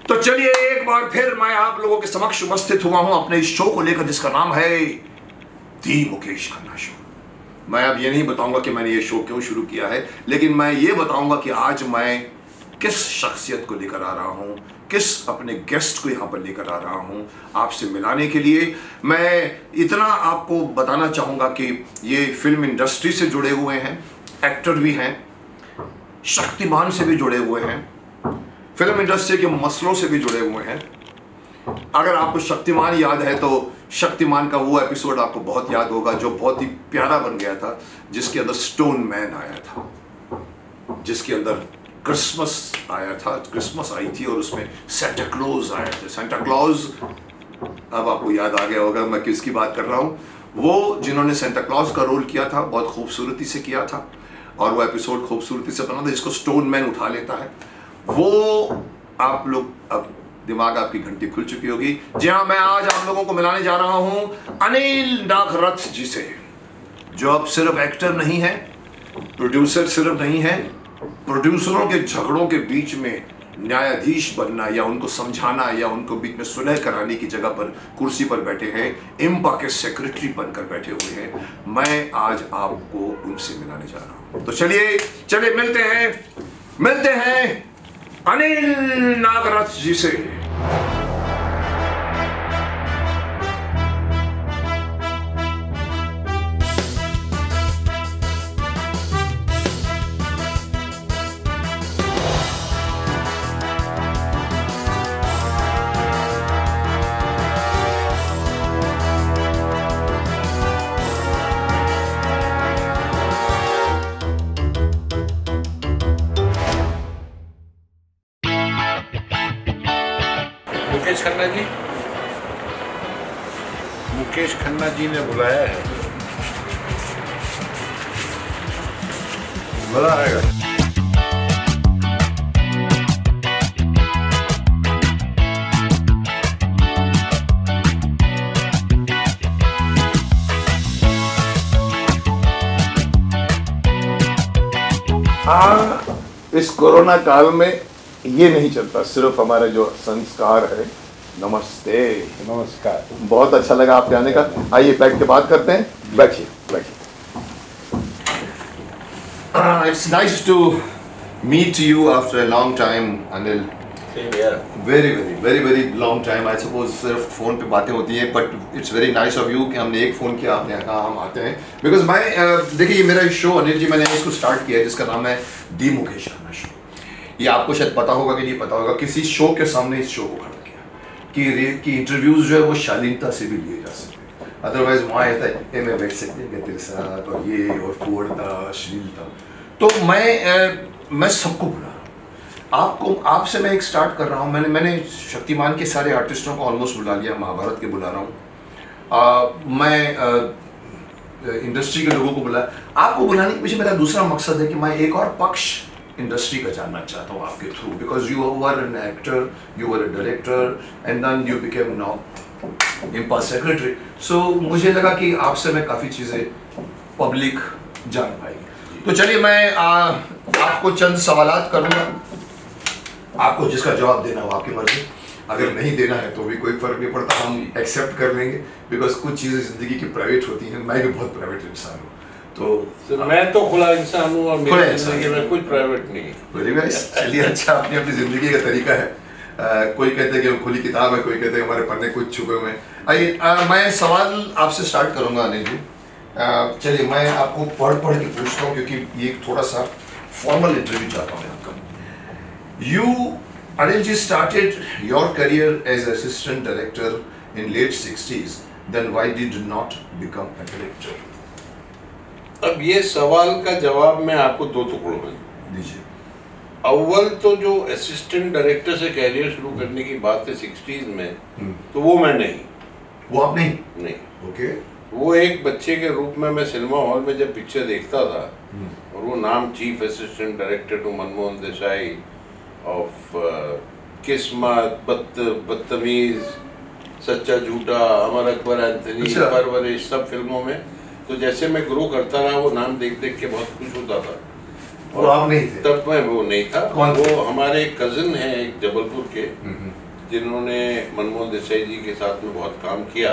तो चलिए एक बार फिर मैं आप लोगों के समक्ष उपस्थित हुआ हूं अपने इस शो को लेकर जिसका नाम है दी मुकेश खन्ना शो। मैं अब ये नहीं बताऊंगा कि मैंने ये शो क्यों शुरू किया है, लेकिन मैं ये बताऊंगा कि आज मैं किस शख्सियत को लेकर आ रहा हूं, किस अपने गेस्ट को यहां पर लेकर आ रहा हूं आपसे मिलाने के लिए। मैं इतना आपको बताना चाहूंगा कि ये फिल्म इंडस्ट्री से जुड़े हुए हैं, एक्टर भी हैं, शक्तिमान से भी जुड़े हुए हैं, फिल्म इंडस्ट्री के मसलों से भी जुड़े हुए हैं। अगर आपको शक्तिमान याद है तो शक्तिमान का वो एपिसोड आपको बहुत याद होगा जो बहुत ही प्यारा बन गया था, जिसके अंदर स्टोन मैन आया था, जिसके अंदर क्रिसमस आया था, क्रिसमस आई थी और उसमें सेंटा क्लॉज आए थे। सेंटा क्लॉज, अब आपको याद आ गया होगा मैं किसकी बात कर रहा हूँ। वो जिन्होंने सेंटा क्लॉज का रोल किया था बहुत खूबसूरती से किया था और वो एपिसोड खूबसूरती से बना था, जिसको स्टोन मैन उठा लेता है। वो आप लोग, अब दिमाग आपकी घंटी खुल चुकी होगी। जी हाँ, मैं आज आप लोगों को मिलाने जा रहा हूं अनिल नागरथ जी से, जो अब सिर्फ एक्टर नहीं है, प्रोड्यूसर सिर्फ नहीं है, प्रोड्यूसरों के झगड़ों के बीच में न्यायाधीश बनना या उनको समझाना या उनको बीच में सुलह कराने की जगह पर कुर्सी पर बैठे हैं, इम्पा के सेक्रेटरी बनकर बैठे हुए हैं। मैं आज आपको उनसे मिलाने जा रहा हूं। तो चलिए मिलते हैं अनिल नागरथ जी से। मुकेश खन्ना जी ने बुलाया है, मजा आएगा। हाँ, इस कोरोना काल में ये नहीं चलता, सिर्फ हमारे जो संस्कार है। नमस्ते। नमस्कार। बहुत अच्छा लगा आपके आने का। आइए बैठ के बात करते हैं। बैठिए। It's nice to meet you after a long time, Anil. Same here. Very long time. I suppose सिर्फ फोन पे बातें होती हैं, but it's very nice of you कि हमने एक फोन किया, आपने कहा हम आते हैं। Because मैं देखिए, ये मेरा शो अनिल जी, मैंने इसको स्टार्ट किया है जिसका नाम है दी मुकेश खन्ना शो। ये आपको शायद पता होगा कि नहीं पता होगा, किसी शो के सामने इस शो को खड़ा कि इंटरव्यूज जो है वो शालीनता से भी लिए जा सकते हैं। अदरवाइज वहाँ ऐसा है मैं बैठ सकते हैं तेरे साथ और ये और फोड़ता अश्लीलता। तो मैं सबको बुला रहा हूँ, आपसे मैं एक स्टार्ट कर रहा हूँ। मैंने शक्तिमान के सारे आर्टिस्टों को ऑलमोस्ट बुला लिया, महाभारत के बुला रहा हूँ, मैं इंडस्ट्री के लोगों को बुलाया। आपको बुलाने के पीछे मेरा दूसरा मकसद है कि मैं एक और पक्ष इंडस्ट्री का जानना चाहता हूँ आपके through, because you were an actor, you were a director and then you became now IMPPA secretary. So मुझे लगा कि आपसे मैं काफ़ी चीज़ें पब्लिक जान पाएगी। तो चलिए मैं आपको चंद सवालात करूँगा, आपको जिसका जवाब देना हो आपकी मर्जी, अगर नहीं देना है तो भी कोई फ़र्क नहीं पड़ता, हम एक्सेप्ट कर लेंगे। बिकॉज कुछ चीज़ें ज़िंदगी की प्राइवेट होती हैं, मैं भी बहुत प्राइवेट इंसान हूँ। तो मैं तो खुला इंसान हूँ और मेरी जिंदगी में कुछ प्राइवेट नहीं है। Very nice. चलिए, अच्छा, अपनी ज़िंदगी का तरीका है। कोई कहते हैं कि खुली किताब है, कोई कहते हैं हमारे पन्ने कुछ छुपे हुए हैं। आइए मैं सवाल आपसे स्टार्ट करूँगा अनिल जी। चलिए मैं आपको पढ़ के पूछता हूँ, क्योंकि ये थोड़ा सा फॉर्मल इंटरव्यू चाहता हूँ आपका। You Anil ji started your career as assistant director in late 60s, then why did you not become a director? अब ये सवाल का जवाब मैं आपको दो टुकड़ों में दीजिए। अव्वल तो जो असिस्टेंट डायरेक्टर से कैरियर शुरू करने की बात है 60s में, तो वो मैं नहीं। वो आप नहीं? ओके। वो एक बच्चे के रूप में मैं सिनेमा हॉल में जब पिक्चर देखता था और वो नाम chief assistant director to Manmohan Desai of Kismat, Badtameez, सच्चा झूठा, अमर अकबर एंथनी, परवरिश, सब फिल्मों में। तो जैसे मैं ग्रो करता रहा वो नाम देख देख के बहुत खुश होता था। और आप नहीं थे तब? मैं वो नहीं था। कौन थे? वो हमारे कजिन हैं एक जबलपुर के, जिन्होंने मनमोहन देसाई जी के साथ में बहुत काम किया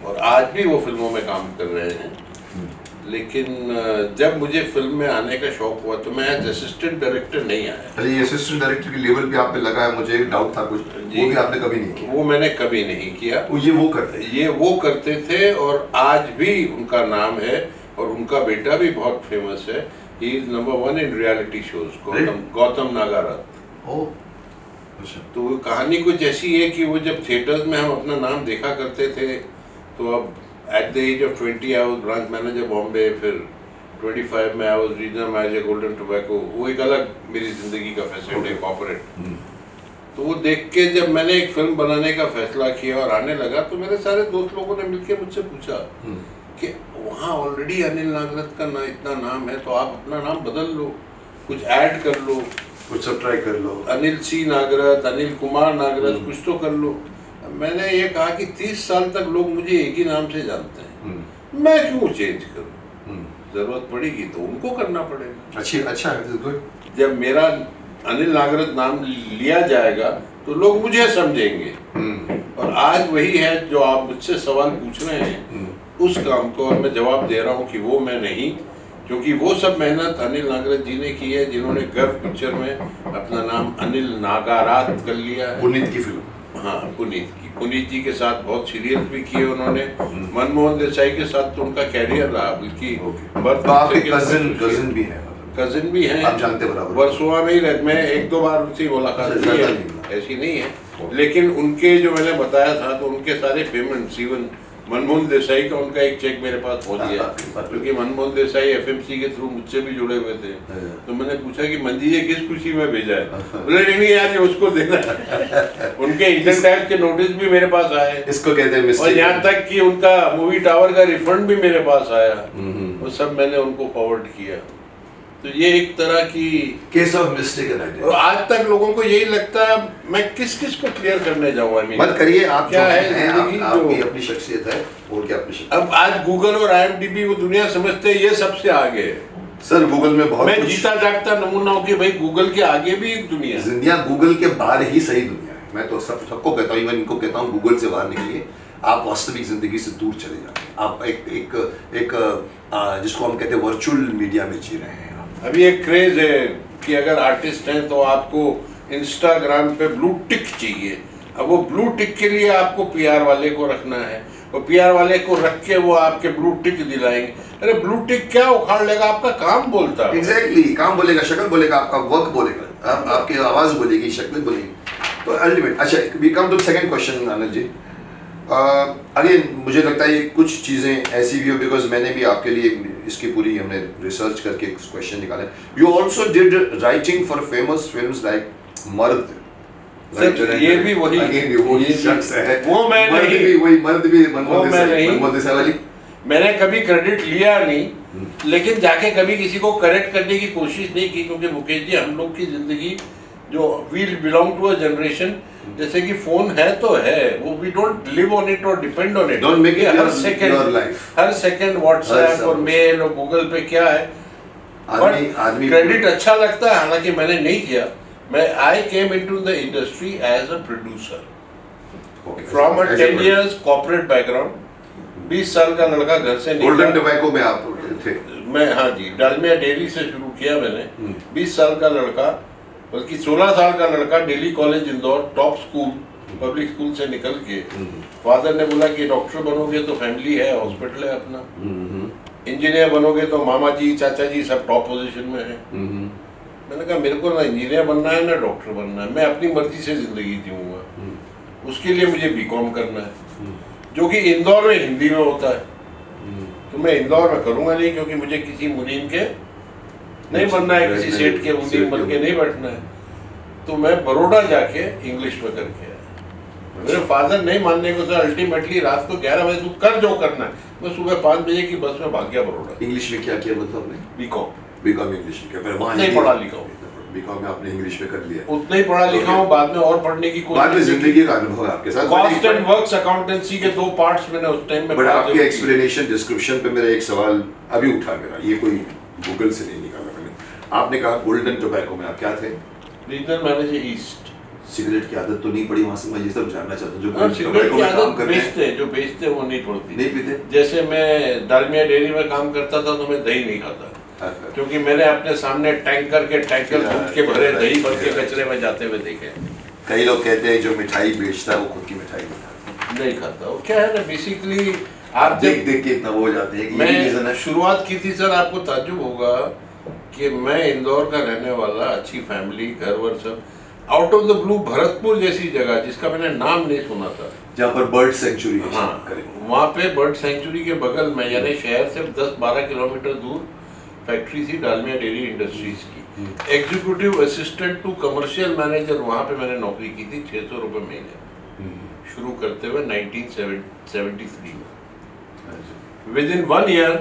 और आज भी वो फिल्मों में काम कर रहे हैं। लेकिन जब मुझे फिल्म में आने का शौक हुआ तो मैं एज असिस्टेंट डायरेक्टर नहीं आया। अरे ये असिस्टेंट डायरेक्टर की लेवल पे आप पे लगा है, मुझे डाउट था कुछ, वो भी आपने कभी नहीं किया? वो मैंने कभी नहीं किया। ये वो करते थे और आज भी उनका नाम है और उनका बेटा भी बहुत फेमस है। He is number 1 in reality shows, Gautam Nagrath. अच्छा। तो वो कहानी कुछ ऐसी है कि वो जब थिएटर्स में हम अपना नाम देखा करते थे, तो अब at the age of 20 I was branch manager Bombay, फिर 25 में I was regional manager Golden Tobacco. वो एक अलग मेरी जिंदगी का फैसेट है, कॉर्पोरेट। तो वो देख के जब मैंने एक फिल्म बनाने का फैसला किया और आने लगा, तो मेरे सारे दोस्त लोगों ने मिलकर मुझसे पूछा कि वहाँ ऑलरेडी अनिल नागरथ का इतना नाम है, तो आप अपना नाम बदल लो, कुछ ऐड कर लो, कुछ सब ट्राई कर लो, अनिल सी नागरथ, अनिल कुमार नागरथ, कुछ तो कर लो। मैंने ये कहा कि 30 साल तक लोग मुझे एक ही नाम से जानते हैं, मैं क्यों चेंज करूं? जरूरत पड़ेगी तो उनको करना पड़ेगा। अच्छा, जब मेरा अनिल नागरथ नाम लिया जाएगा तो लोग मुझे समझेंगे। और आज वही है जो आप मुझसे सवाल पूछ रहे हैं, उस काम को और मैं जवाब दे रहा हूँ कि वो मैं नहीं, क्योंकि वो सब मेहनत अनिल नागरथ जी ने की है, जिन्होंने गर्व पिक्चर में अपना नाम अनिल नागारात कर लिया है। पुनीत की फिल्म, हाँ, पुनीत जी के साथ बहुत सीरियल भी किए उन्होंने। मनमोहन देसाई के साथ तो उनका कैरियर रहा, बल्कि कजिन भी हैं, आप जानते बराबर, वर्सोवा में ही रहते। मैं 1-2 बार उनसे मुलाकात की है, ऐसी नहीं है। लेकिन उनके जो मैंने बताया था, तो उनके सारे पेमेंट्स, इवन मनमोहन देसाई का उनका एक चेक मेरे पास पहुंच गया, क्योंकि मनमोहन देसाई एफएमसी के थ्रू मुझसे भी जुड़े हुए थे। तो मैंने पूछा कि मंजी ये किस खुशी में भेजा है? बोले नहीं यार, ये उसको देना है। उनके इनकम टैक्स के नोटिस भी मेरे पास आए, इसको कहते हैं और यहाँ तक कि उनका मूवी टावर का रिफंड भी मेरे पास आया, वो सब मैंने उनको फॉरवर्ड किया। तो ये एक तरह की केस ऑफ मिस्टेकन आइडेंटिटी। आज तक लोगों को यही लगता है, मैं किस को क्लियर करने जाऊँ? मत करिए, आप क्या है आपकी अपनी शख्सियत है, और क्या अपनी शख्सियत। अब आज गूगल और IMDb वो दुनिया समझते हैं ये सबसे आगे है। सर गूगल में बहुत, मैं जीता जागता नमूना हूँ कि भाई गूगल के आगे भी एक दुनिया, गूगल के बाहर ही सही दुनिया है। मैं तो सबको कहता हूँ, इवन इनको कहता हूँ, गूगल से बाहर निकलिए, आप वास्तविक जिंदगी से दूर चले जाते हैं। आप एक जिसको हम कहते हैं वर्चुअल मीडिया में जी रहे हैं। अभी एक क्रेज है कि अगर आर्टिस्ट हैं तो आपको इंस्टाग्राम पे ब्लू टिक चाहिए। अब वो ब्लू टिक के लिए आपको PR वाले को रखना है, और PR वाले को रख के वो आपके ब्लू टिक दिलाएंगे। अरे ब्लू टिक क्या उखाड़ लेगा? आपका काम बोलता है। एग्जैक्टली, काम बोलेगा, शक्ल बोलेगा, आपका वर्क बोलेगा, आपकी आवाज बोलेगी, शक्ल बोलेगी। तो अल्टीमेट। अच्छा, we come to second question Anil ji. Again मुझे लगता है ये कुछ चीज़ें ऐसी भी हो, बिकॉज मैंने भी आपके लिए इसकी पूरी हमने रिसर्च करके एक क्वेश्चन निकाले। You also did writing for famous films like मर्द। ये भी वही शख्स है, वो मैं नहीं, वही मर्द भी मनमोहन देसाई वाली। मैंने कभी क्रेडिट लिया नहीं, लेकिन जाके कभी किसी को करेक्ट करने की कोशिश नहीं की, क्योंकि मुकेश जी, हम लोग की जिंदगी जो we belong to a generation, जैसे कि फोन है तो है, वो we don't live on it और depend on it. Don't make it हर सेकंड व्हाट्सएप और मेल और गूगल पे क्या है। आदमी क्रेडिट अच्छा लगता है, हालांकि मैंने नहीं किया। मैं I came into the industry as a producer from a 10 years corporate background. 20 साल का लड़का घर से निकला। गोल्डन टोबैको में आप थे? मैं, हाँ जी, डालमिया डेयरी से शुरू किया मैंने। 20 साल का लड़का, बल्कि 16 साल का लड़का, Delhi college Indore, top school, public school से निकल के फादर ने बोला कि डॉक्टर बनोगे तो फैमिली है, हॉस्पिटल है अपना, इंजीनियर बनोगे तो मामा जी, चाचा जी सब टॉप पोजीशन में है। मैंने कहा मेरे को ना इंजीनियर बनना है ना डॉक्टर बनना है, मैं अपनी मर्जी से जिंदगी जीऊँगा। उसके लिए मुझे BCom करना है, जो कि इंदौर में हिंदी में होता है। तो मैं इंदौर में करूँगा नहीं, क्योंकि मुझे किसी मुनीम के नहीं बनना है, किसी सेठ के मुनीम बन के नहीं बैठना है। तो मैं बड़ौदा जाके इंग्लिश में करके आया। मेरे फादर नहीं मानने को, अल्टीमेटली रात को 11 बजे तू कर जो करना है। मैं सुबह 5 बजे की बस में भाग गया बड़ौदा। इंग्लिश में क्या किया मतलब आपने? बीकॉम इंग्लिश में किया, फिर वहाँ नहीं पढ़ा लिखा हूँ। बीकॉम में आपने इंग्लिश में कर लिया? उतना ही पढ़ा लिखा हूँ, बाद में और पढ़ने की कोशिश। बाद में जिंदगी का अनुभव आपके साथ। कॉस्ट एंड वर्क्स अकाउंटेंसी के 2 पार्ट्स मैंने उस टाइम में। बट आपके एक्सप्लेनेशन डिस्क्रिप्शन पे मेरा एक सवाल अभी उठा मेरा, ये कोई गूगल से नहीं निकाला मैंने। आपने कहा गोल्डन टोबैको में आप क्या थे? Regional manager east. सिगरेट की आदत तो नहीं पड़ी वहां से, मैं ये सब जानना चाहता हूँ। जो सिगरेट की आदत बेचते वो नहीं छोड़ती, नहीं पीते। जैसे मैं डालमिया डेयरी में काम करता था तो मैं दही नहीं खाता, क्योंकि मैंने अपने सामने टैंकर दूध के भरे दही भर के कचरे में जाते हुए देखे। कई लोग कहते हैं जो मिठाई बेचता है वो खुद की मिठाई नहीं खाता। वो क्या है ना, बेसिकली आप देख के इतना वो हो जाते हैं कि मैं शुरुआत की थी सर, आपको ताज्जुब होगा कि मैं इंदौर का रहने वाला, अच्छी फैमिली, घर वर सब, out of the blue Bharatpur जैसी जगह जिसका मैंने नाम नहीं सुना था, जहाँ पर बर्ड सेंचुरी है। हाँ, वहाँ पे बर्ड सेंचुरी के बगल में, यानी शहर से 10-12 किलोमीटर दूर फैक्ट्री थी डालमिया डेयरी इंडस्ट्रीज की। Executive assistant to commercial manager वहाँ पे मैंने नौकरी की थी, 600 रुपये महीने, शुरू करते हुए 1973 में। Within 1 year,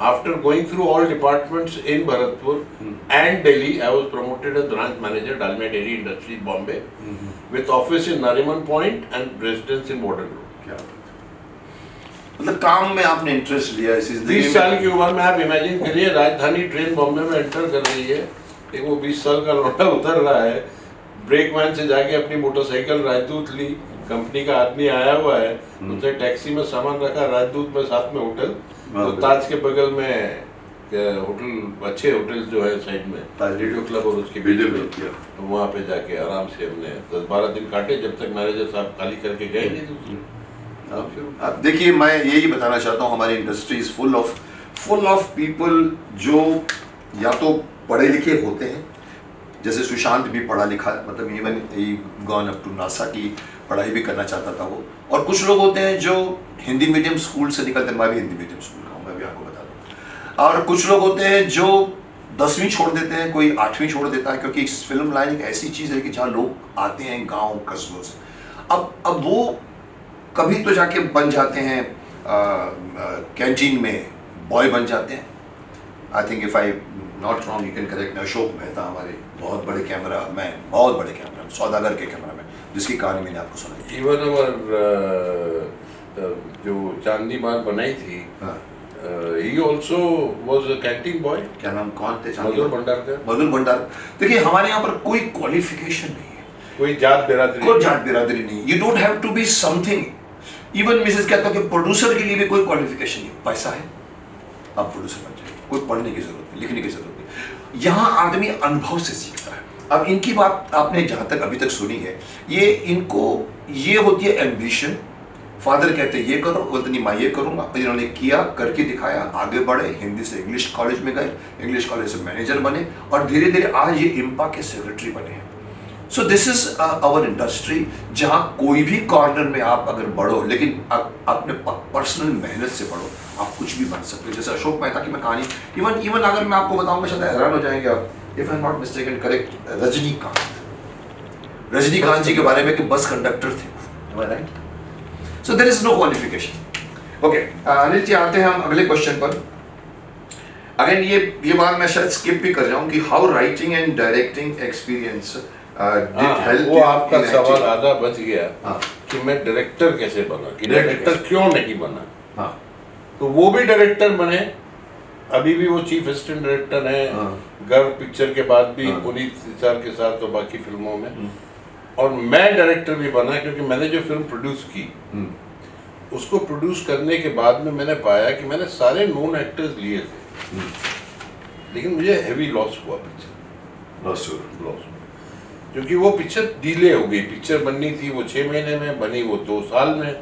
after going through all departments in Bharatpur and Delhi, I was promoted as branch manager, Dalmia Dairy Industries, Bombay, with office in Nariman Point and residence in Modern Road. मतलब काम में आपने interest लिया इस 20 साल की उम्र में आप इमेजिन करिए, राजधानी ट्रेन बॉम्बे में एंटर कर रही है, एक वो 20 साल का लौटा उतर रहा है, ब्रेकमैन से जाके अपनी मोटरसाइकिल राजदूत ली, कंपनी का आदमी आया हुआ है, उसने टैक्सी में सामान रखा, राजदूत में साथ में होटल, तो ताज के बगल में होटल, अच्छे होटल जो है साइड में रेडियो क्लब और उसके बीच में, तो वहाँ पे जाके आराम से हमने 10-12 दिन काटे, जब तक मैनेजर साहब खाली करके गए नहीं। अब देखिए, मैं यही बताना चाहता हूँ, हमारी industry is full of people जो या तो पढ़े लिखे होते हैं, जैसे सुशांत भी पढ़ा लिखा, मतलब even he gone up to NASA की पढ़ाई भी करना चाहता था वो, और कुछ लोग होते हैं जो हिंदी मीडियम स्कूल से निकलते हैं, मैं भी हिंदी मीडियम स्कूल का हूँ, मैं भी आपको बता दूँ, और कुछ लोग होते हैं जो 10वीं छोड़ देते हैं, कोई 8वीं छोड़ देता है, क्योंकि फिल्म लाइन एक ऐसी चीज़ है कि जहाँ लोग आते हैं गाँव कस्बों से, अब वो कभी तो जाके बन जाते हैं कैंटीन में बॉय बन जाते हैं। I think if I not wrong, you can correct, Ashok Mehta हमारे बहुत बड़े कैमरा मैन, बहुत बड़े कैमरा, सौदागर के कैमरा मैन, जिसकी कहानी मैंने आपको सुनाई। इवन जो चांदनी बाग बनाई थी, he also was a canteen boy। क्या नाम, कौन थे? मधुर भंडारकर। मधुर भंडार। देखिए, हमारे यहाँ पर कोई क्वालिफिकेशन नहीं है, कोई जात बिरादरी नहीं, you don't have to be something. Even Mrs कहता है कि प्रोड्यूसर के लिए भी कोई क्वालिफिकेशन नहीं, पैसा है आप प्रोड्यूसर बन जाइए, कोई पढ़ने की जरूरत नहीं, लिखने की जरूरत नहीं, यहाँ आदमी अनुभव से सीखता है। अब इनकी बात आपने जहाँ तक अभी तक सुनी है, ये इनको ये होती है एम्बिशन, फादर कहते हैं ये करो, बोलते नहीं मैं ये करूँगा, इन्होंने किया, करके दिखाया, आगे बढ़े, हिंदी से इंग्लिश कॉलेज में गए, इंग्लिश कॉलेज से मैनेजर बने, और धीरे धीरे आज ये इम्पा के सेक्रेटरी बने हैं। So this is our industry, जहाँ कोई भी कॉर्नर में आप अगर बढ़ो, लेकिन अपने पर्सनल मेहनत से बढ़ो, आप कुछ भी बन सकते हो। जैसे अशोक मेहता की मैं कहानी, इवन अगर मैं आपको बताऊंगा शायद हैरान हो जाएंगे आप, if I am not mistaken, correct, Rajinikanth ji के बारे में कि बस कंडक्टर थे, right? So there is no qualification. Okay Anil ji, आते हैं हम अगले क्वेश्चन पर। अगेन ये बात मैं शायद स्किप भी कर जाऊं कि how writing and directing experience did help. वो आपका सवाल आधा बच गया कि मैं डायरेक्टर कैसे बना, कि डायरेक्टर क्यों नहीं बना। हाँ, तो वो भी डायरेक्टर बने, अभी भी वो चीफ असिस्टेंट डायरेक्टर हैं, गर्व पिक्चर के बाद भी पुनीत सर के साथ तो बाकी फिल्मों में, और मैं डायरेक्टर भी बना क्योंकि मैंने जो फिल्म प्रोड्यूस की, उसको प्रोड्यूस करने के बाद में मैंने पाया कि मैंने सारे नोन एक्टर्स लिए थे, लेकिन मुझे हैवी लॉस हुआ पिक्चर, लॉस क्योंकि वो पिक्चर डिले हो गई। पिक्चर बननी थी वो 6 महीने में, बनी वो 2 साल में,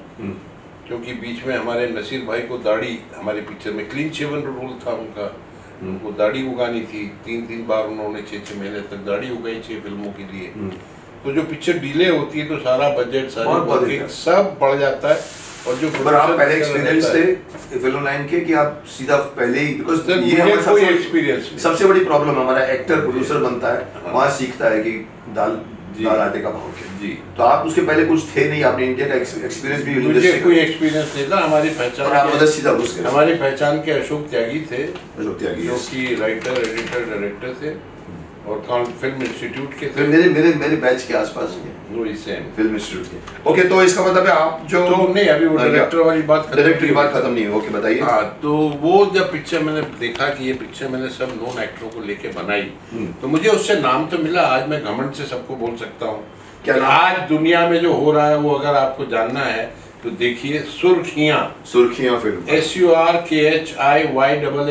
क्योंकि बीच में हमारे नसीर भाई को दाढ़ी, हमारी पिक्चर में क्लीन शेवन रोल था उनका, वो दाढ़ी उगानी थी, 3 बार उन्होंने 6 महीने तक दाढ़ी उगाई 6 फिल्मों के लिए। तो जो पिक्चर डिले होती है तो सारा बजट, सारी वर्किंग सब बढ़ जाता है। और जो आप पहले एक्सपीरियंस थे फिल्म लाइन के कि आप सीधा पहले ही, बिकॉज ये हमारा कोई एक्सपीरियंस सबसे बड़ी प्रॉब्लम हमारा एक्टर प्रोड्यूसर बनता है, वहाँ सीखता है कि दाल आटे का भाव क्या जी। तो आप उसके पहले कुछ थे नहीं, आपने इंडिया का एक्सपीरियंस भी, मुझे कोई एक्सपीरियंस नहीं था। हमारी पहचान, सीधा घुस गए। हमारी पहचान के अशोक त्यागी थे, अशोक त्यागी जो कि राइटर, एडिटर, डायरेक्टर थे, और कौन फिल्म इंस्टीट्यूट के फिर मेरे बैच के आसपास वही सेम फिल्म इंस्टीट्यूट के। ओके, तो इसका मतलब है आप जो तो नहीं, अभी वो डायरेक्टर वाली बात डायरेक्टर की बात खत्म नहीं है। ओके, बताइए। हाँ, तो वो जब पिक्चर मैंने देखा कि ये पिक्चर मैंने सब नॉन एक्टरों को लेके बनाई, तो मुझे उससे नाम तो मिला। आज मैं घमंड से सबको बोल सकता हूँ क्या नाम? आज दुनिया में जो हो रहा है वो अगर आपको जानना है तो देखिए सुर्खियां फिल्म SURKHIYAA,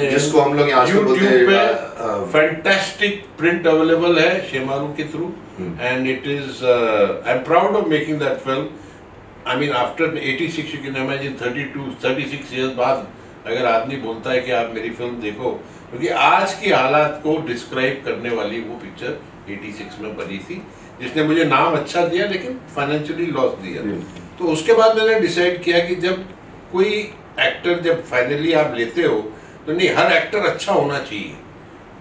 जिसको हम लोग यहाँ से बोलते यूट्यूब पे हैं। फैंटास्टिक प्रिंट अवेलेबल है शेमारू के through, and it is I am proud of making that film. I mean after 86 you can imagine 36 years बाद अगर आदमी बोलता है कि आप मेरी फिल्म देखो, क्योंकि आज की हालात को डिस्क्राइब करने वाली वो पिक्चर 86 में बनी थी, जिसने मुझे नाम अच्छा दिया लेकिन फाइनेंशियली लॉस दिया। तो उसके बाद मैंने डिसाइड किया कि जब कोई एक्टर जब फाइनली आप लेते हो तो नहीं, हर एक्टर अच्छा होना चाहिए,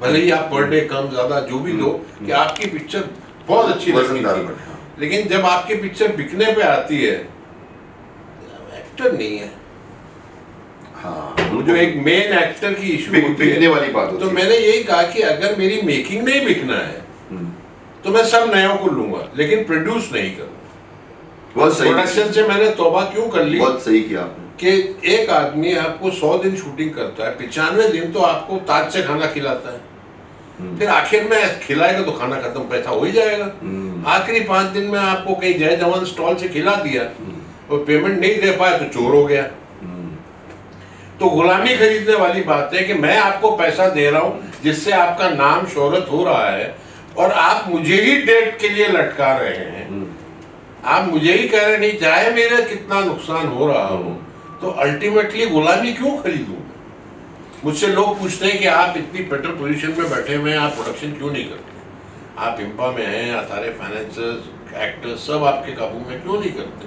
भले ही आप पर डे कम ज्यादा जो भी लो, कि आपकी पिक्चर बहुत अच्छी लगती थी, लेकिन जब आपकी पिक्चर बिकने पे आती है एक्टर नहीं है। हाँ, जो एक मेन एक्टर की इशू बिकने वाली बात होती तो है। मैंने यही कहा कि अगर मेरी मेकिंग नहीं बिकना है तो मैं सब नयों को लूंगा, लेकिन प्रोड्यूस नहीं करूंगा। बहुत सही, प्रोडक्शन से मैंने तौबा क्यों कर ली? बहुत सही किया आपने कि एक आदमी आपको 100 दिन शूटिंग करता है, 95 दिन तो आपको ताज से खाना खिलाता है, फिर आखिर में खिलाएगा तो खाना खत्म, पैसा हो ही जाएगा। आखिरी 5 दिन में आपको कहीं जय जवान स्टॉल से खिला दिया और पेमेंट नहीं दे पाए तो चोर हो गया। तो गुलामी खरीदने वाली बात है कि मैं आपको पैसा दे रहा हूं जिससे आपका नाम शोहरत हो रहा है, और आप मुझे ही डेट के लिए लटका रहे हैं। आप मुझे ही कह रहे नहीं, चाहे मेरा कितना नुकसान हो रहा हो, तो अल्टीमेटली गुलामी क्यों खरीदूं? मुझसे लोग पूछते हैं कि आप इतनी बेटर पोजीशन में बैठे हुए हैं, आप प्रोडक्शन क्यों नहीं करते? आप इम्पा में हैं, सारे फाइनेंसर्स एक्टर्स सब आपके काबू में, क्यों नहीं करते?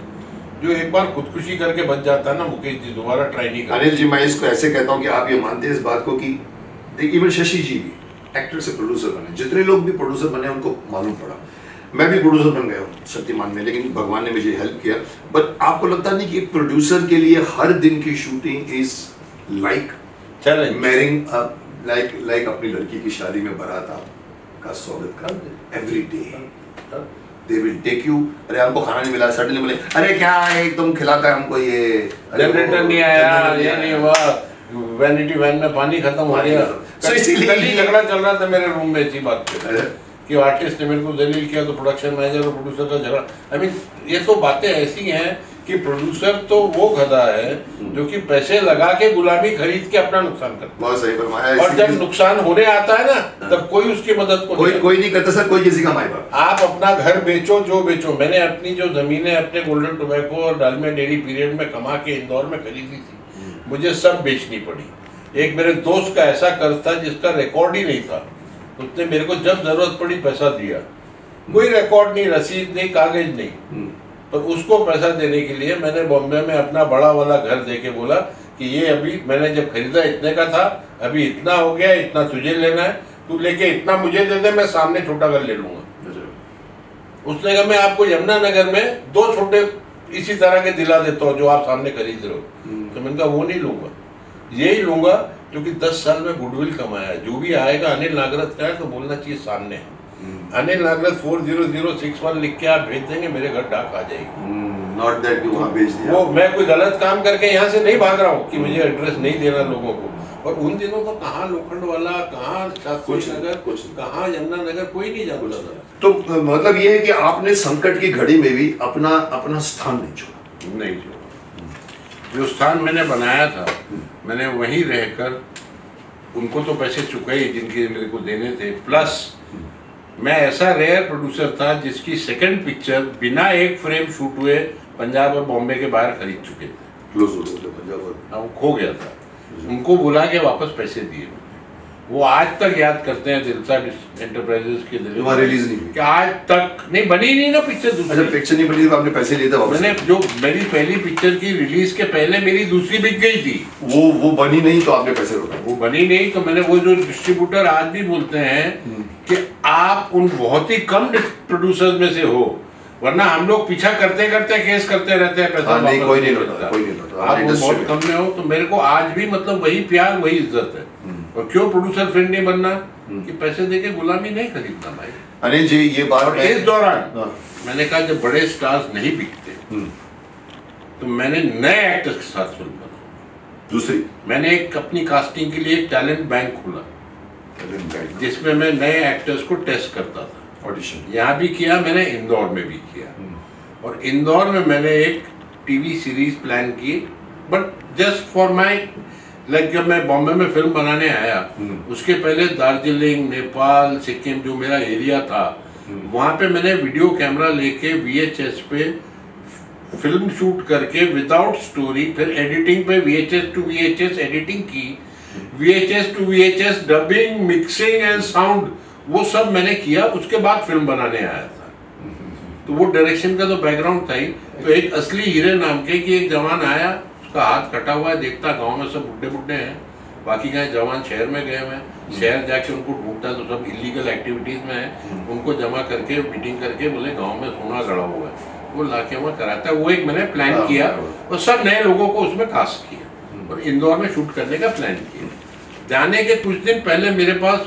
जो एक बार खुदकुशी करके बच जाता है ना मुकेश जी, दोबारा ट्राई नहीं करते। अनिल जी, मैं इसको ऐसे कहता हूँ कि आप ये मानते हैं इस बात को कि इवन शशि जी भी एक्टर से प्रोड्यूसर बने, जितने लोग भी प्रोड्यूसर बने उनको मालूम पड़ा। मैं भी प्रोड्यूसर बन गया हूँ शक्तिमान में, लेकिन भगवान ने मुझे हेल्प किया। बट आपको लगता नहीं कि एक प्रोड्यूसर के लिए हर दिन की shooting is like marrying like अपनी लड़की की शादी में बारात आपका स्वागत कर every day they will take you. अरे हमको खाना नहीं मिला, सडनली बोले अरे क्या है तुम खिलाता है हमको, ये जनरेटर नहीं आया, ये नहीं हुआ, वैनिटी वैन में पानी खत्म हो गया। So इसीलिए झगड़ा चल रहा था मेरे रूम में इसी बात पे कि आर्टिस्ट ने मेरे को दलील किया तो प्रोडक्शन मैनेजर और प्रोड्यूसर का झगड़ा। आई मीन ये तो बातें ऐसी हैं कि प्रोड्यूसर तो वो गधा है जो कि पैसे लगा के गुलामी खरीद के अपना नुकसान करता है। बहुत सही फरमाया। और जब नुकसान होने आता है ना, तब कोई उसकी मदद को कोई नहीं करता सर, कोई किसी का माई बाप। आप अपना घर बेचो जो बेचो। मैंने अपनी जो जमीनें अपने गोल्डन टोबैको और डालमिया डेयरी पीरियड में कमा के इंदौर में खरीदी थी, मुझे सब बेचनी पड़ी। एक मेरे दोस्त का ऐसा कर्ज था जिसका रिकॉर्ड ही नहीं था, उसने मेरे को जब जरूरत पड़ी पैसा दिया, कोई रिकॉर्ड नहीं, रसीद नहीं, कागज नहीं, पर उसको पैसा देने के लिए मैंने बॉम्बे में अपना बड़ा वाला घर देके बोला कि ये अभी मैंने जब खरीदा इतने का था, अभी इतना हो गया, इतना तुझे लेना है, तू लेके इतना मुझे दे दे, मैं सामने छोटा घर ले लूंगा। उसने कहा मैं आपको यमुनानगर में 2 छोटे इसी तरह के दिला देता हूँ जो आप सामने खरीद रहे हो। तो मैंने कहा वो नहीं लूंगा, यही लूंगा क्योंकि 10 साल में गुडविल कमाया है। जो भी आएगा अनिल नागरथ का है तो बोलना चाहिए सामने है। अनिल नागरथ 40061 लिख के आप भेज देंगे, मेरे घर डाक आ जाएगी। नॉट दैट कि वहाँ भेज दिया। वो मैं कोई गलत काम करके यहाँ से नहीं भाग रहा हूँ कि मुझे एड्रेस नहीं देना लोगों को। और उन दिनों तो कहाँ लोखंड वाला, कहाँ शास्त्री नगर, कहाँ यमुनानगर, कोई नहीं जानता था। तो मतलब ये है कि आपने संकट की घड़ी में भी अपना स्थान नहीं छोड़ा। नहीं छोड़ा। जो स्थान मैंने बनाया था, मैंने वहीं रहकर उनको तो पैसे चुकाए जिनके मेरे को देने थे, प्लस मैं ऐसा रेयर प्रोड्यूसर था जिसकी सेकंड पिक्चर बिना एक फ्रेम शूट हुए पंजाब और बॉम्बे के बाहर खरीद चुके थे। क्लोज हो गया पंजाब और खो गया था, उनको बुला के वापस पैसे दिए। वो आज तक याद करते हैं दिलसा एंटरप्राइजेस के वहाँ रिलीज नहीं हुई कि आज तक नहीं बनी नहीं ना पिक्चर दूसरी। अच्छा, पिक्चर नहीं बनी तो आपने पैसे लिए थे वापस? मैंने जो मेरी पहली पिक्चर की रिलीज के पहले मेरी दूसरी बिक गई थी, वो बनी नहीं तो आपने पैसे लौटाए? वो बनी नहीं तो मैंने, वो जो डिस्ट्रीब्यूटर आज भी बोलते हैं कि आप उन बहुत ही कम प्रोड्यूसर्स में से हो, वरना हम लोग पीछा करते करते केस करते रहते हैं, पैसा नहीं, कोई नहीं लौटा, कोई नहीं लौटा। आप बहुत कम में हो। तो मेरे को आज भी मतलब वही प्यार वही इज्जत है। और क्यों प्रोड्यूसर फ्रेंड नहीं बनना? कि पैसे देके गुलामी नहीं खरीदना भाई। अनिल जी ये बात और इस दौरान मैंने कहा जब बड़े स्टार्स नहीं बिकते तो मैंने नए एक्टर्स के साथ फिल्म बनाऊंगा। दूसरी मैंने एक अपनी कास्टिंग के लिए एक टैलेंट बैंक खोला जिसमें मैं नए एक्टर्स को टेस्ट करता था। ऑडिशन यहाँ भी किया मैंने, इंदौर में भी किया। और इंदौर में मैंने एक टीवी सीरीज प्लान की, but just for my like जब मैं बॉम्बे में फिल्म बनाने आया उसके पहले दार्जिलिंग, नेपाल, सिक्किम जो मेरा एरिया था वहाँ पे मैंने वीडियो कैमरा लेके VHS पे फिल्म शूट करके विदाउट स्टोरी, फिर एडिटिंग पे VHS to VHS एडिटिंग की, VHS to VHS dubbing, mixing and sound, वो सब मैंने किया। उसके बाद फिल्म बनाने आया था। तो वो डायरेक्शन का तो बैकग्राउंड था ही। तो एक असली हीरे नाम के कि एक जवान आया, उसका हाथ कटा हुआ है, देखता गांव में सब बुड्ढे बुड्ढे हैं, बाकी का जवान शहर में गए हुए हैं, शहर जाके उनको ढूंढता तो सब इलीगल एक्टिविटीज में है, उनको जमा करके मीटिंग करके बोले गांव में सोना गड़ा हुआ है, वो लाके वहाँ कराता है। वो एक मैंने प्लान किया और सब नए लोगों को उसमें कास्ट किया और इंदौर में शूट करने का प्लान किया। जाने के कुछ दिन पहले मेरे पास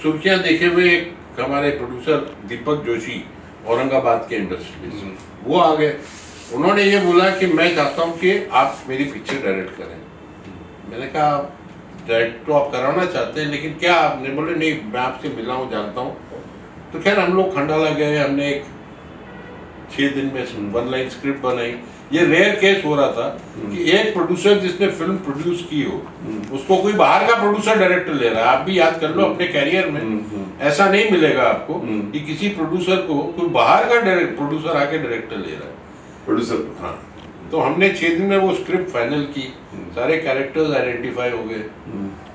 सुर्खियाँ देखे हुए एक हमारे प्रोड्यूसर दीपक जोशी औरंगाबाद के इंडस्ट्री, वो आ गए। उन्होंने ये बोला कि मैं चाहता हूँ कि आप मेरी पिक्चर डायरेक्ट करें। मैंने कहा डायरेक्ट तो आप कराना चाहते हैं लेकिन क्या? आपने बोले नहीं, मैं आपसे मिला हूँ, जानता हूँ। तो खैर हम लोग खंडाला गए, हमने एक 6 दिन में 1 लाइन स्क्रिप्ट बनाई। ये रेयर केस हो रहा था कि एक प्रोड्यूसर जिसने फिल्म प्रोड्यूस की हो उसको कोई बाहर का प्रोड्यूसर डायरेक्टर ले रहा है। आप भी याद कर लो अपने कैरियर में, ऐसा नहीं मिलेगा आपको कि किसी प्रोड्यूसर को कोई बाहर का प्रोड्यूसर आके डायरेक्टर ले रहा है। प्रोड्यूसर, हाँ। तो हमने 6 दिन में वो स्क्रिप्ट फाइनल की, सारे कैरेक्टर्स आइडेंटिफाई हो गए।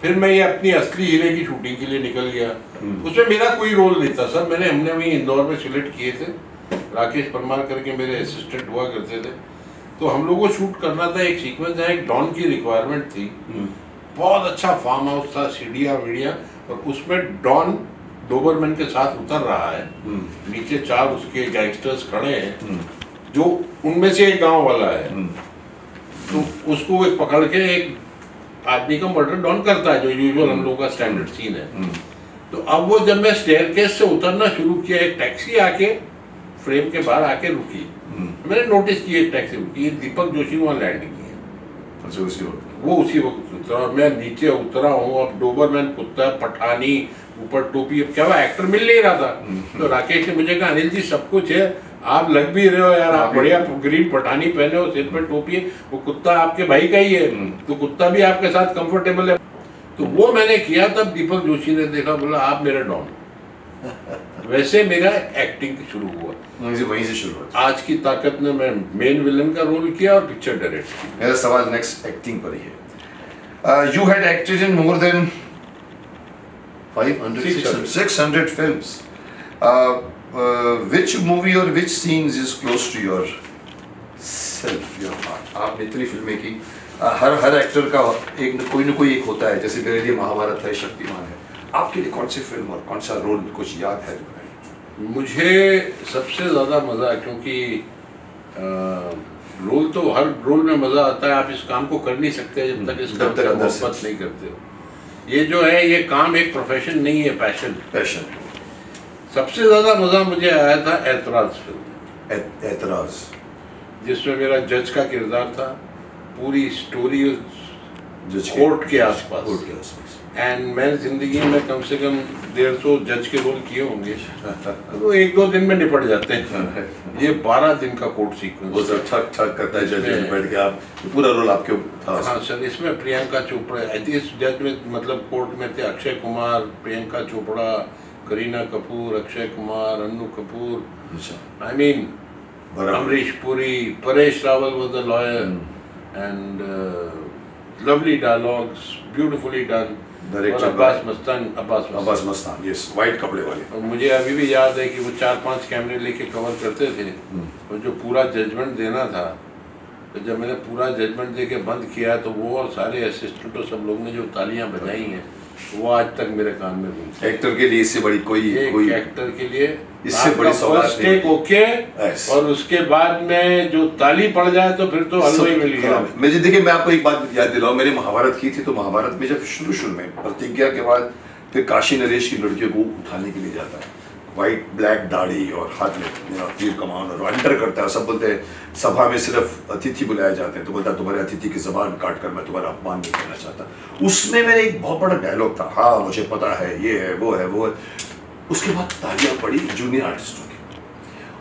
फिर मैं ये अपनी असली हीरे की शूटिंग के लिए निकल गया। उसमें मेरा कोई रोल नहीं था सर। हमने वही इंदौर में सिलेक्ट किए थे, राकेश परमार करके मेरे असिस्टेंट हुआ करते थे। तो हम लोगों को शूट करना था एक सीक्वेंस, एक डॉन की रिक्वायरमेंट थी। बहुत अच्छा फार्म हाउस था, सीढ़ियाँ वीडिया, और उसमें डॉन डोबरमैन के साथ उतर रहा है। नीचे 4 उसके गैंगस्टर्स खड़े हैं जो उनमें से एक गांव वाला है। तो उसको एक पकड़ के एक आदमी का मर्डर डॉन करता है, जो यूजुअल हम लोगों का स्टैंडर्ड सीन है। तो अब वो जब मैं स्टेयरकेस से उतरना शुरू किया, एक टैक्सी आके फ्रेम के बाहर आके रुकी। मैंने नोटिस किया एक टैक्सी रुकी, दीपक जोशी वहाँ लैंड किए। अच्छा, वो उसी वक्त उतरा। मैं नीचे उतरा हूँ, अब डोबरमैन कुत्ता, पठानी, ऊपर टोपी, अब क्या हुआ, एक्टर मिल नहीं रहा था। तो राकेश ने मुझे कहा अनिल जी सब कुछ है, आप लग भी रहे हो यार, आप बढ़िया ग्रीन पठानी पहने हो, सिर पर टोपी है, वो कुत्ता आपके भाई का ही है, तो कुत्ता भी आपके साथ कंफर्टेबल है। तो वो मैंने किया। तब दीपक जोशी ने देखा, बोला आप मेरा डॉन। वैसे मेरा एक्टिंग शुरू हुआ, वहीं से शुरू हुआ। आज की ताकत में मैं मेन विलन का रोल किया और पिक्चर डायरेक्ट की। मेरा सवाल नेक्स्ट एक्टिंग पर ही है। You had acted in more than 600 films. Which movie or which scenes is close to your self, your heart? आपने इतनी फिल्में की, हर एक्टर का कोई ना कोई एक होता है। जैसे मेरे लिए महाभारत है, शक्तिमान है। आपके लिए कौन सी फिल्म और कौन सा रोल कुछ याद है? मुझे सबसे ज़्यादा मज़ा, क्योंकि रोल तो हर रोल में मज़ा आता है। आप इस काम को कर नहीं सकते जब तक इस काम से मोहब्बत नहीं करते हो। ये जो है, ये काम एक प्रोफेशन नहीं है, पैशन है। सबसे ज़्यादा मज़ा मुझे आया था ऐतराज़ फिल्म, ऐतराज़, जिसमें मेरा जज का किरदार था। पूरी स्टोरी कोर्ट के आसपास। एंड मैं जिंदगी में कम से कम 150 जज के रोल किए होंगे, तो 1-2 दिन में निपट जाते हैं। ये 12 दिन का कोर्ट सीक्वेंस, वो सब ठक ठक करता है जज में बैठ के, आप पूरा रोल आपके था। हाँ सर, इसमें प्रियंका चोपड़ा, इस जज में मतलब कोर्ट में थे Akshay Kumar, Priyanka Chopra, Kareena Kapoor, Akshay Kumar, Annu Kapoor, I mean Amrish Puri, Paresh Rawal was the lawyer, and lovely dialogues, beautifully done. Abbas Mastan, yes, white कपड़े वाले। और मुझे अभी भी याद है कि वो 4-5 कैमरे लेके कवर करते थे, और जो पूरा जजमेंट देना था, तो जब मैंने पूरा जजमेंट दे के बंद किया, तो वो और सारे असिस्टेंट और सब लोग ने जो तालियां बजाई हैं, वो आज तक मेरे कान में गूंजती। एक्टर के लिए इससे बड़ी कोई एक्टर के लिए इससे बड़ी सौगात नहीं। ओके, और उसके बाद में जो ताली पड़ जाए तो फिर तो हलवा ही मिल गया। मुझे देखिए, मैं आपको एक बात याद दिलाऊं, मैंने महाभारत की थी। तो महाभारत में जब शुरू में प्रतिज्ञा के बाद फिर काशी नरेश की लड़कियों को उठाने के लिए जाता है, वाइट ब्लैक दाढ़ी और हाथ में तीर कमान, और एंटर करता है। सब बोलते हैं सभा में सिर्फ अतिथि बुलाए जाते हैं, तो बोलता है तुम्हारे अतिथि की जबान काट कर मैं तुम्हारा अपमान नहीं करना चाहता। उसमें मेरे एक बहुत बड़ा डायलॉग था, हाँ मुझे पता है ये है वो है वो है। उसके बाद तालियां पड़ी जूनियर आर्टिस्टों की।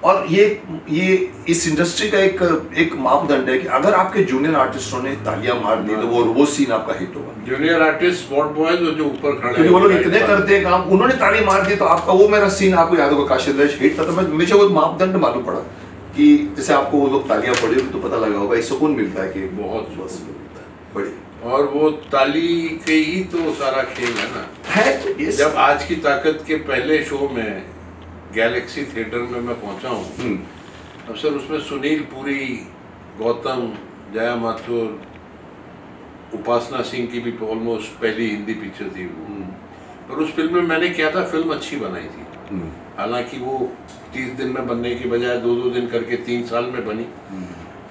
और ये इस इंडस्ट्री का एक मापदंड है कि अगर आपके जूनियर आर्टिस्टों ने तालियां मार दी तो वो सीन आपका हिट होगा। जूनियर आर्टिस्ट स्पॉट बॉय जो ऊपर खड़े क्योंकि वो लोग इतने करते हैं काम, उन्होंने ताली मार दी तो आपका वो मेरा सीन आपको याद होगा, काशी नरेश हिट था। तो मुझे वो मापदंड मालूम पड़ा कि जैसे आपको वो लोग तालियां पड़ी तो पता लगा होगा, एक सुकून मिलता है कि बहुत सुकून मिलता है। बढ़िया। और वो ताली के ही तो सारा खेल है ना है। जब आज की ताकत के पहले शो में गैलेक्सी थिएटर में मैं पहुंचा हूँ, अब सर उसमें सुनील पुरी, गौतम, जया माथुर, उपासना सिंह की भी ऑलमोस्ट पहली हिंदी पिक्चर थी वो। और उस फिल्म में मैंने क्या था, फिल्म अच्छी बनाई थी। हालांकि वो 30 दिन में बनने की बजाय 2-2 दिन करके 3 साल में बनी,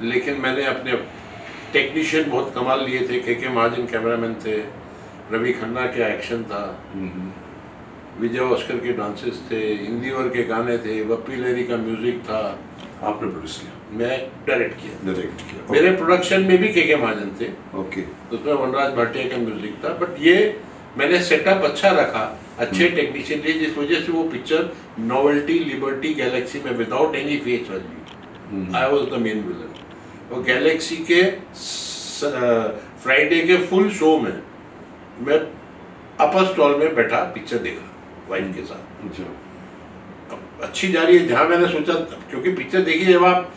लेकिन मैंने अपने टेक्नीशियन बहुत कमाल लिए थे। के महाजन कैमरामैन थे, रवि खन्ना का एक्शन था, विजय ऑस्कर के डांसेस थे, इंदिवर के गाने थे, वप्पी लहरी का म्यूजिक था। आपने प्रोड्यूस किया? मैं डायरेक्ट किया। मेरे मेरे प्रोडक्शन में भी के महाजन थे। ओके। उसमें वनराज भाटिया का म्यूजिक था। बट ये मैंने सेटअप अच्छा रखा, अच्छे टेक्नीशियन लिए, जिस वजह से वो पिक्चर नोवेल्टी लिबर्टी गैलेक्सी में without any face value I was the main villain. और गैलेक्सी के फ्राइडे के फुल शो में मैं अपर स्टॉल में बैठा पिक्चर देखा वाइफ के साथ। अच्छी जा रही है, जहाँ मैंने सोचा, क्योंकि पिक्चर देखिए जब आप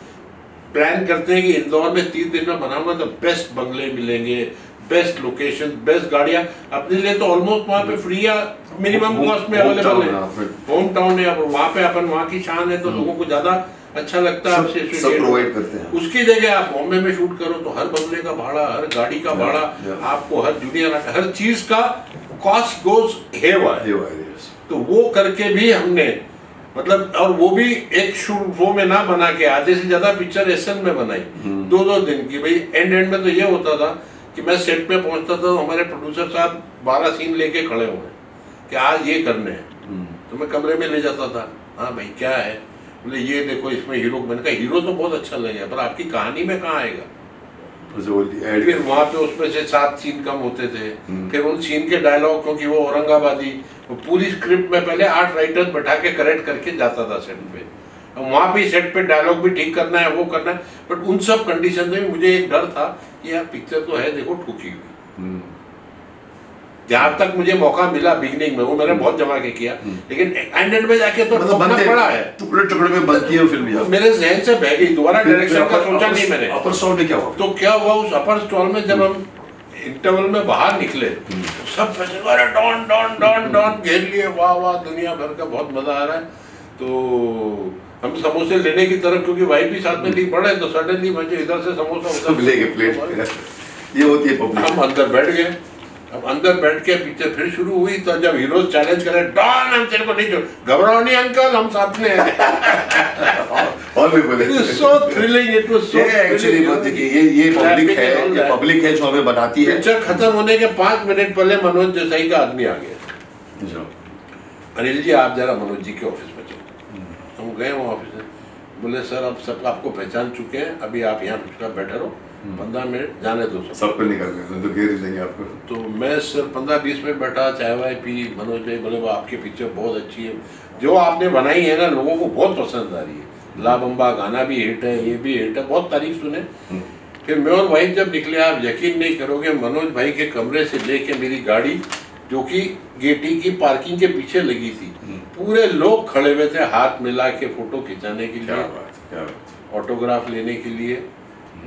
प्लान करते हैं कि इंदौर में 30 दिन में बनाऊंगा तो बेस्ट बंगले मिलेंगे, बेस्ट लोकेशन, बेस्ट गाड़ियाँ अपने लिए तो ऑलमोस्ट वहाँ पे फ्री या मिनिमम कॉस्ट में अवेलेबल है, होम टाउन है। वहाँ पे अपन वहाँ की शान है तो लोगों को ज़्यादा अच्छा लगता है, आपसे सब प्रोवाइड करते हैं। उसकी जगह आप बॉम्बे में शूट करो तो हर बंगले का भाड़ा, हर गाड़ी का भाड़ा, आपको हर जूनियर हर चीज का कॉस्ट गोज हेयर। तो वो करके भी हमने मतलब, और वो भी एक शो में ना बना के आधे से ज्यादा पिक्चर एसएन में बनाई 2-2 दिन की। भाई एंड में तो ये होता था कि मैं सेट पे पहुंचता था तो हमारे प्रोड्यूसर साहब 12 सीन लेके खड़े हुए कि आज ये करने हैं, तो मैं कमरे में ले जाता था। हाँ भाई क्या है, बोले ये देखो इसमें हीरो। मैंने कहा हीरो तो बहुत अच्छा लगेगा पर आपकी कहानी में कहाँ आएगा। फिर वहाँ पे उसमें से 7 सीन कम होते थे, फिर उन सीन के डायलॉग, क्योंकि वो औरंगाबादी, वो पूरी स्क्रिप्ट में पहले 8 राइटर बैठा के करेक्ट करके जाता था सेट पे। वहाँ पे सेट पे डायलॉग भी ठीक करना है, वो करना है। बट उन सब कंडीशन में मुझे एक डर था कि यार पिक्चर तो है देखो ठुकी हुई। जहाँ तक मुझे मौका मिला बिगनिंग में वो मैंने बहुत जमा के किया, लेकिन एंड में जाके तो बनना पड़ा है, टुकड़े टुकड़े में बनती है फिल्म। मेरे जहन से बह गई, दोबारा डायरेक्शन का सोचा नहीं मैंने। अपर स्टॉल में क्या हुआ? तो क्या हुआ उस अपर स्टॉल में जब हम इंटरवल में बाहर निकले सब अरे डॉन डॉन डॉन डॉन घेर लिए, वाह वाह दुनिया भर का, बहुत मजा आ रहा है। तो हम समोसे लेने की तरफ, क्योंकि वाइफ भी साथ में ली पड़े, तो सडनली मुझे इधर से समोसा सब लेके प्लेट ये होती है पब्लिक। हम अंदर बैठ गए। अब अंदर बैठ के पिक्चर फिर शुरू हुई, तो जब हीरो चैलेंज करे डॉन हम तेरे को नहीं छोड़, घबराओ नहीं अंकल हम साथ में हैं। और भी बोले so thrilling, it was so actually बात है कि ये पब्लिक है जो हमें बनाती है। पिक्चर खत्म होने के 5 मिनट पहले मनोज देसाई का आदमी आ गया, अनिल जी आप जरा मनोज जी के ऑफिस में चलो। हम गए वहाँ ऑफिस में, बोले सर अब सब आपको पहचान चुके हैं, अभी आप यहाँ चुपचाप बैठे रहो, 15 मिनट जाने दो सब पे निकल गए तो घेर देंगे आपको। तो मैं सर 15-20 मिनट बैठा, चाय वाय पी। मनोज भाई बोले आपकी पिक्चर बहुत अच्छी है, जो आपने बनाई है ना लोगों को बहुत पसंद आ रही है, ला बम्बा गाना भी हिट है, ये भी हिट है, बहुत तारीफ सुने। फिर मैं और वाइफ जब निकले, आप यकीन नहीं करोगे, मनोज भाई के कमरे से लेके मेरी गाड़ी जो कि गेटी की पार्किंग के पीछे लगी थी, पूरे लोग खड़े हुए थे हाथ मिला के फोटो खिंचाने के लिए, ऑटोग्राफ लेने के लिए।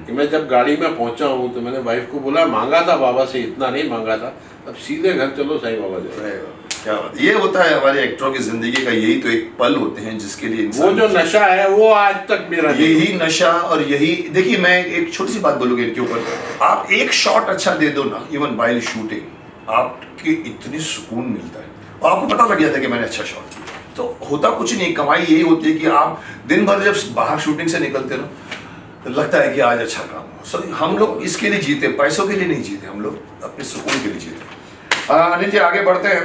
कि मैं जब गाड़ी में पहुंचा हूँ तो मैंने वाइफ को बोला मांगा था बाबा से, इतना नहीं मांगा था, अब सीधे घर चलो साईं बाबा जाए। क्या बात, ये होता है हमारे एक्टरों की जिंदगी का, यही तो एक पल होते हैं जिसके लिए वो जो नशा है वो आज तक मेरा, यही नशा। और यही देखिए, मैं एक छोटी सी बात बोलूँगी इनके ऊपर, आप एक शॉट अच्छा दे दो ना, इवन वाइल शूटिंग, आपके इतनी सुकून मिलता है और आपको पता लग जाता है कि मैंने अच्छा शॉट किया। तो होता कुछ नहीं, कमाई यही होती है कि आप दिन भर जब बाहर शूटिंग से निकलते ना तो लगता है कि आज अच्छा काम हो। सो हम लोग इसके लिए जीते, पैसों के लिए नहीं जीते, हम लोग अपने सुकून के लिए जीते। अनिल जी आगे बढ़ते हैं।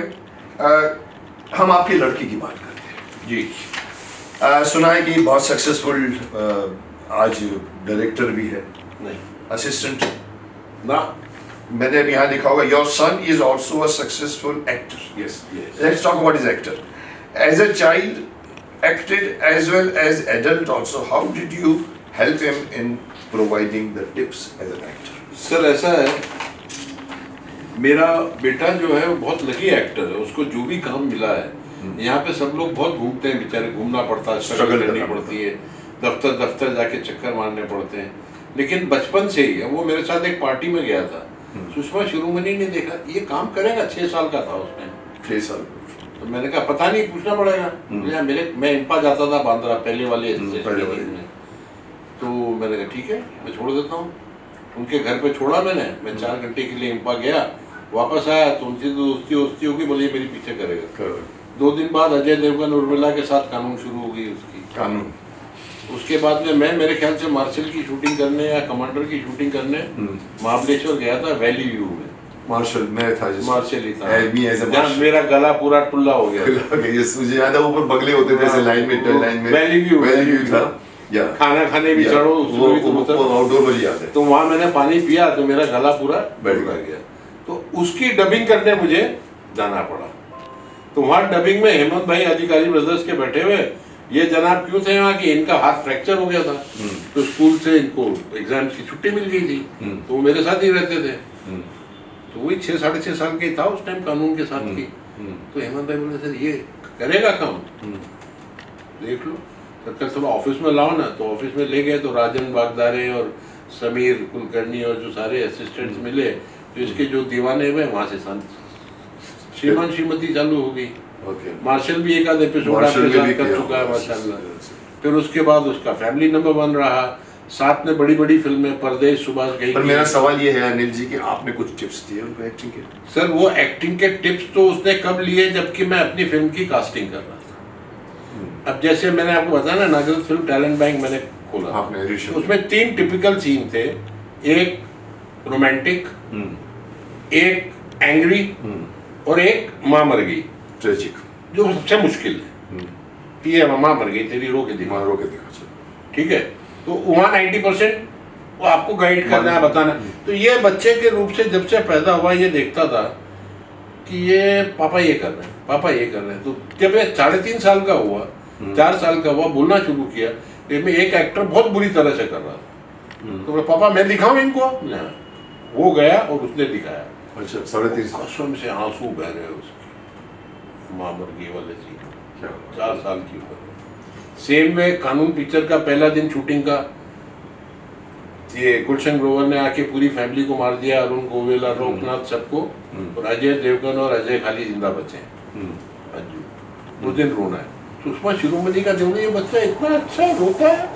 हम आपकी लड़की की बात करते हैं जी। सुना है कि बहुत सक्सेसफुल आज डायरेक्टर भी है, नहीं असिस्टेंट ना, मैंने अभी यहाँ लिखा होगा your son is also a successful actor. Yes yes. Let's talk about his actor as a child acted as well as adult also. How did you help him in providing the tips as an actor? Sir ऐसा है, मेरा बेटा जो है वो बहुत lucky actor है, उसको जो भी काम मिला है। यहाँ पे सब लोग बहुत घूमते हैं बेचारे, घूमना पड़ता है, स्ट्रगल करनी पड़ती है, दफ्तर दफ्तर जाके चक्कर मारने पड़ते हैं। लेकिन बचपन से ही वो मेरे साथ एक पार्टी में गया था, सुषमा शिरोमणि ने देखा ये काम करेगा, 6 साल का था उसमें, 6 साल। तो मैंने कहा पता नहीं, पूछना पड़ेगा। मैं इंपा जाता था बांद्रा पहले वाले में, तो मैंने कहा ठीक है मैं छोड़ देता हूँ। उनके घर पे छोड़ा मैंने, मैं 4 घंटे के लिए इंपा गया, वापस आया तो उनसे तो दोस्ती होगी, बोले मेरी पीछे करेगा। 2 दिन बाद अजय देवगन उर्मिला के साथ कानून शुरू हो गई उसकी। कानून उसके बाद में मैं मेरे ख्याल से मार्शल की शूटिंग करने या कमांडर की शूटिंग करने महाबलेश्वर गया था, वैली व्यू में। मार्शल मैं था, मार्शल ही था, जहाँ मेरा गला पूरा टुल्ला हो गया। मुझे याद है ऊपर बगले होते थे ऐसे लाइन में वैली व्यू था, या खाना खाने भी चढ़ो, वो आउटडोर मुझे याद है। तो वहाँ मैंने पानी पिया तो मेरा गला पूरा बैठ गया, तो उसकी डबिंग करने मुझे जाना पड़ा। तो वहाँ डबिंग में हेमंत भाई अधिकारी ब्रदर्स के बैठे हुए, ये जनाब क्यों थे वहाँ कि इनका हाथ फ्रैक्चर हो गया था, तो स्कूल से इनको एग्जाम की छुट्टी मिल गई थी, तो वो मेरे साथ ही रहते थे। तो वही 6 साढ़े 6 साल के था उस टाइम कानून के साथ की। तो हेमंत भाई बोले सर ये करेगा काम, देख लो सर, कल थोड़ा ऑफिस में लाओ ना। तो ऑफिस में ले गए तो राजन बागदारे और समीर कुलकर्णी और जो सारे असिस्टेंट्स मिले, तो इसके जो दीवाने हुए वहाँ से श्रीमान श्रीमती चालू हो गई। मार्शल भी एक आध एपिसोड कर चुका है माशाल्लाह। फिर उसके बाद उसका फैमिली नंबर 1 रहा, साथ में बड़ी बड़ी फिल्में, परदेश, सुभाष गई। पर मेरा सवाल ये है अनिल जी कि आपने कुछ टिप्स दिए उनको एक्टिंग के? सर वो एक्टिंग के टिप्स तो उसने कब लिए जबकि मैं अपनी फिल्म की कास्टिंग कर रहा था। अब जैसे मैंने आपको बताया ना, नागरिक फिल्म टैलेंट बैंक मैंने खोला, तो उसमें 3 टिपिकल सीन थे, एक रोमांटिक, एक एंग्री और एक माँ मर गई, ट्रेजिक, जो सबसे मुश्किल है कि ये माँ मर गई तेरी, रो के दिखा, ठीक है। तो वहाँ 90% वो आपको गाइड करना है, बताना। तो ये बच्चे के रूप से जब से पैदा हुआ ये देखता था कि ये पापा ये कर रहे हैं, पापा ये कर रहे हैं। तो जब ये 3.5 साल का हुआ, 4 साल का हुआ, बोलना शुरू किया, तो एक एक्टर बहुत बुरी तरह से कर रहा था, तो पापा मैं दिखाऊं इनको, वो गया और उसने दिखाया। अच्छा, 3.5 कसम से आंसू बह रहे उसके, माँ मर गई वाले सीन, 4 साल की उम्र। सेम वे कानून पिक्चर का पहला दिन शूटिंग का, ये गुलशन ग्रोवर ने आके पूरी फैमिली को मार दिया, अरुण गोविल और लोकनाथ सबको, और अजय देवगन और अजय खाली जिंदा बचे। उस दिन रोना है। सुषमा शिरोमणि का देखो, ये बच्चा इतना अच्छा रोता है,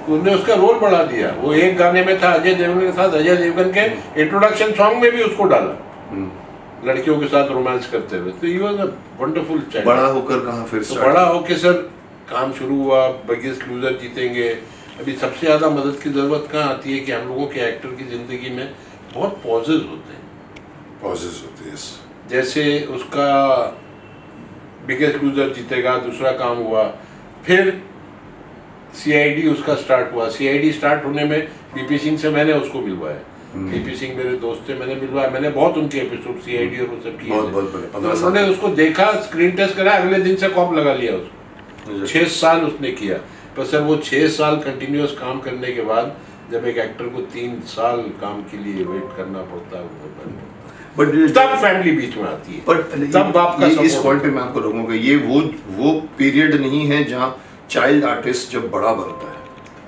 उन्होंने उसका रोल बढ़ा दिया। वो एक गाने में था अजय देवगन के साथ, अजय देवगन के इंट्रोडक्शन सॉन्ग में भी उसको डाला, लड़कियों के साथ रोमांस करते हुए। तो ये वाज अ वंडरफुल चाइल्ड। बड़ा होकर कहाँ फिर तो बड़ा होकर सर काम शुरू हुआ, बिगेस्ट लूजर जीतेंगे। अभी सबसे ज़्यादा मदद की ज़रूरत कहाँ आती है कि हम लोगों के एक्टर की ज़िंदगी में बहुत पॉजेज होते हैं। पॉजेज होते हैं, जैसे उसका बिगेस्ट लूजर जीतेगा, दूसरा काम हुआ, फिर CID उसका स्टार्ट हुआ। CID स्टार्ट होने में BP सिंह से मैंने उसको मिलवाया। BP सिंह मेरे दोस्त थे, मैंने मिलवाया, मैंने बहुत उनके एपिसोड CID और वो सब किए। उन्होंने उसको देखा, स्क्रीन टेस्ट करा, अगले दिन से कॉप लगा लिया उसको। 6 साल उसने किया। पर सर वो 6 साल कंटिन्यूस काम करने के बाद जब एक एक्टर को 3 साल काम के लिए वेट करना पड़ता है, बट तब फैमिली बीच में आती है, तब बाप का इस पॉइंट पे मैं आपको रोकूंगा, ये वो पीरियड नहीं है जहाँ चाइल्ड आर्टिस्ट जब बड़ा बनता है।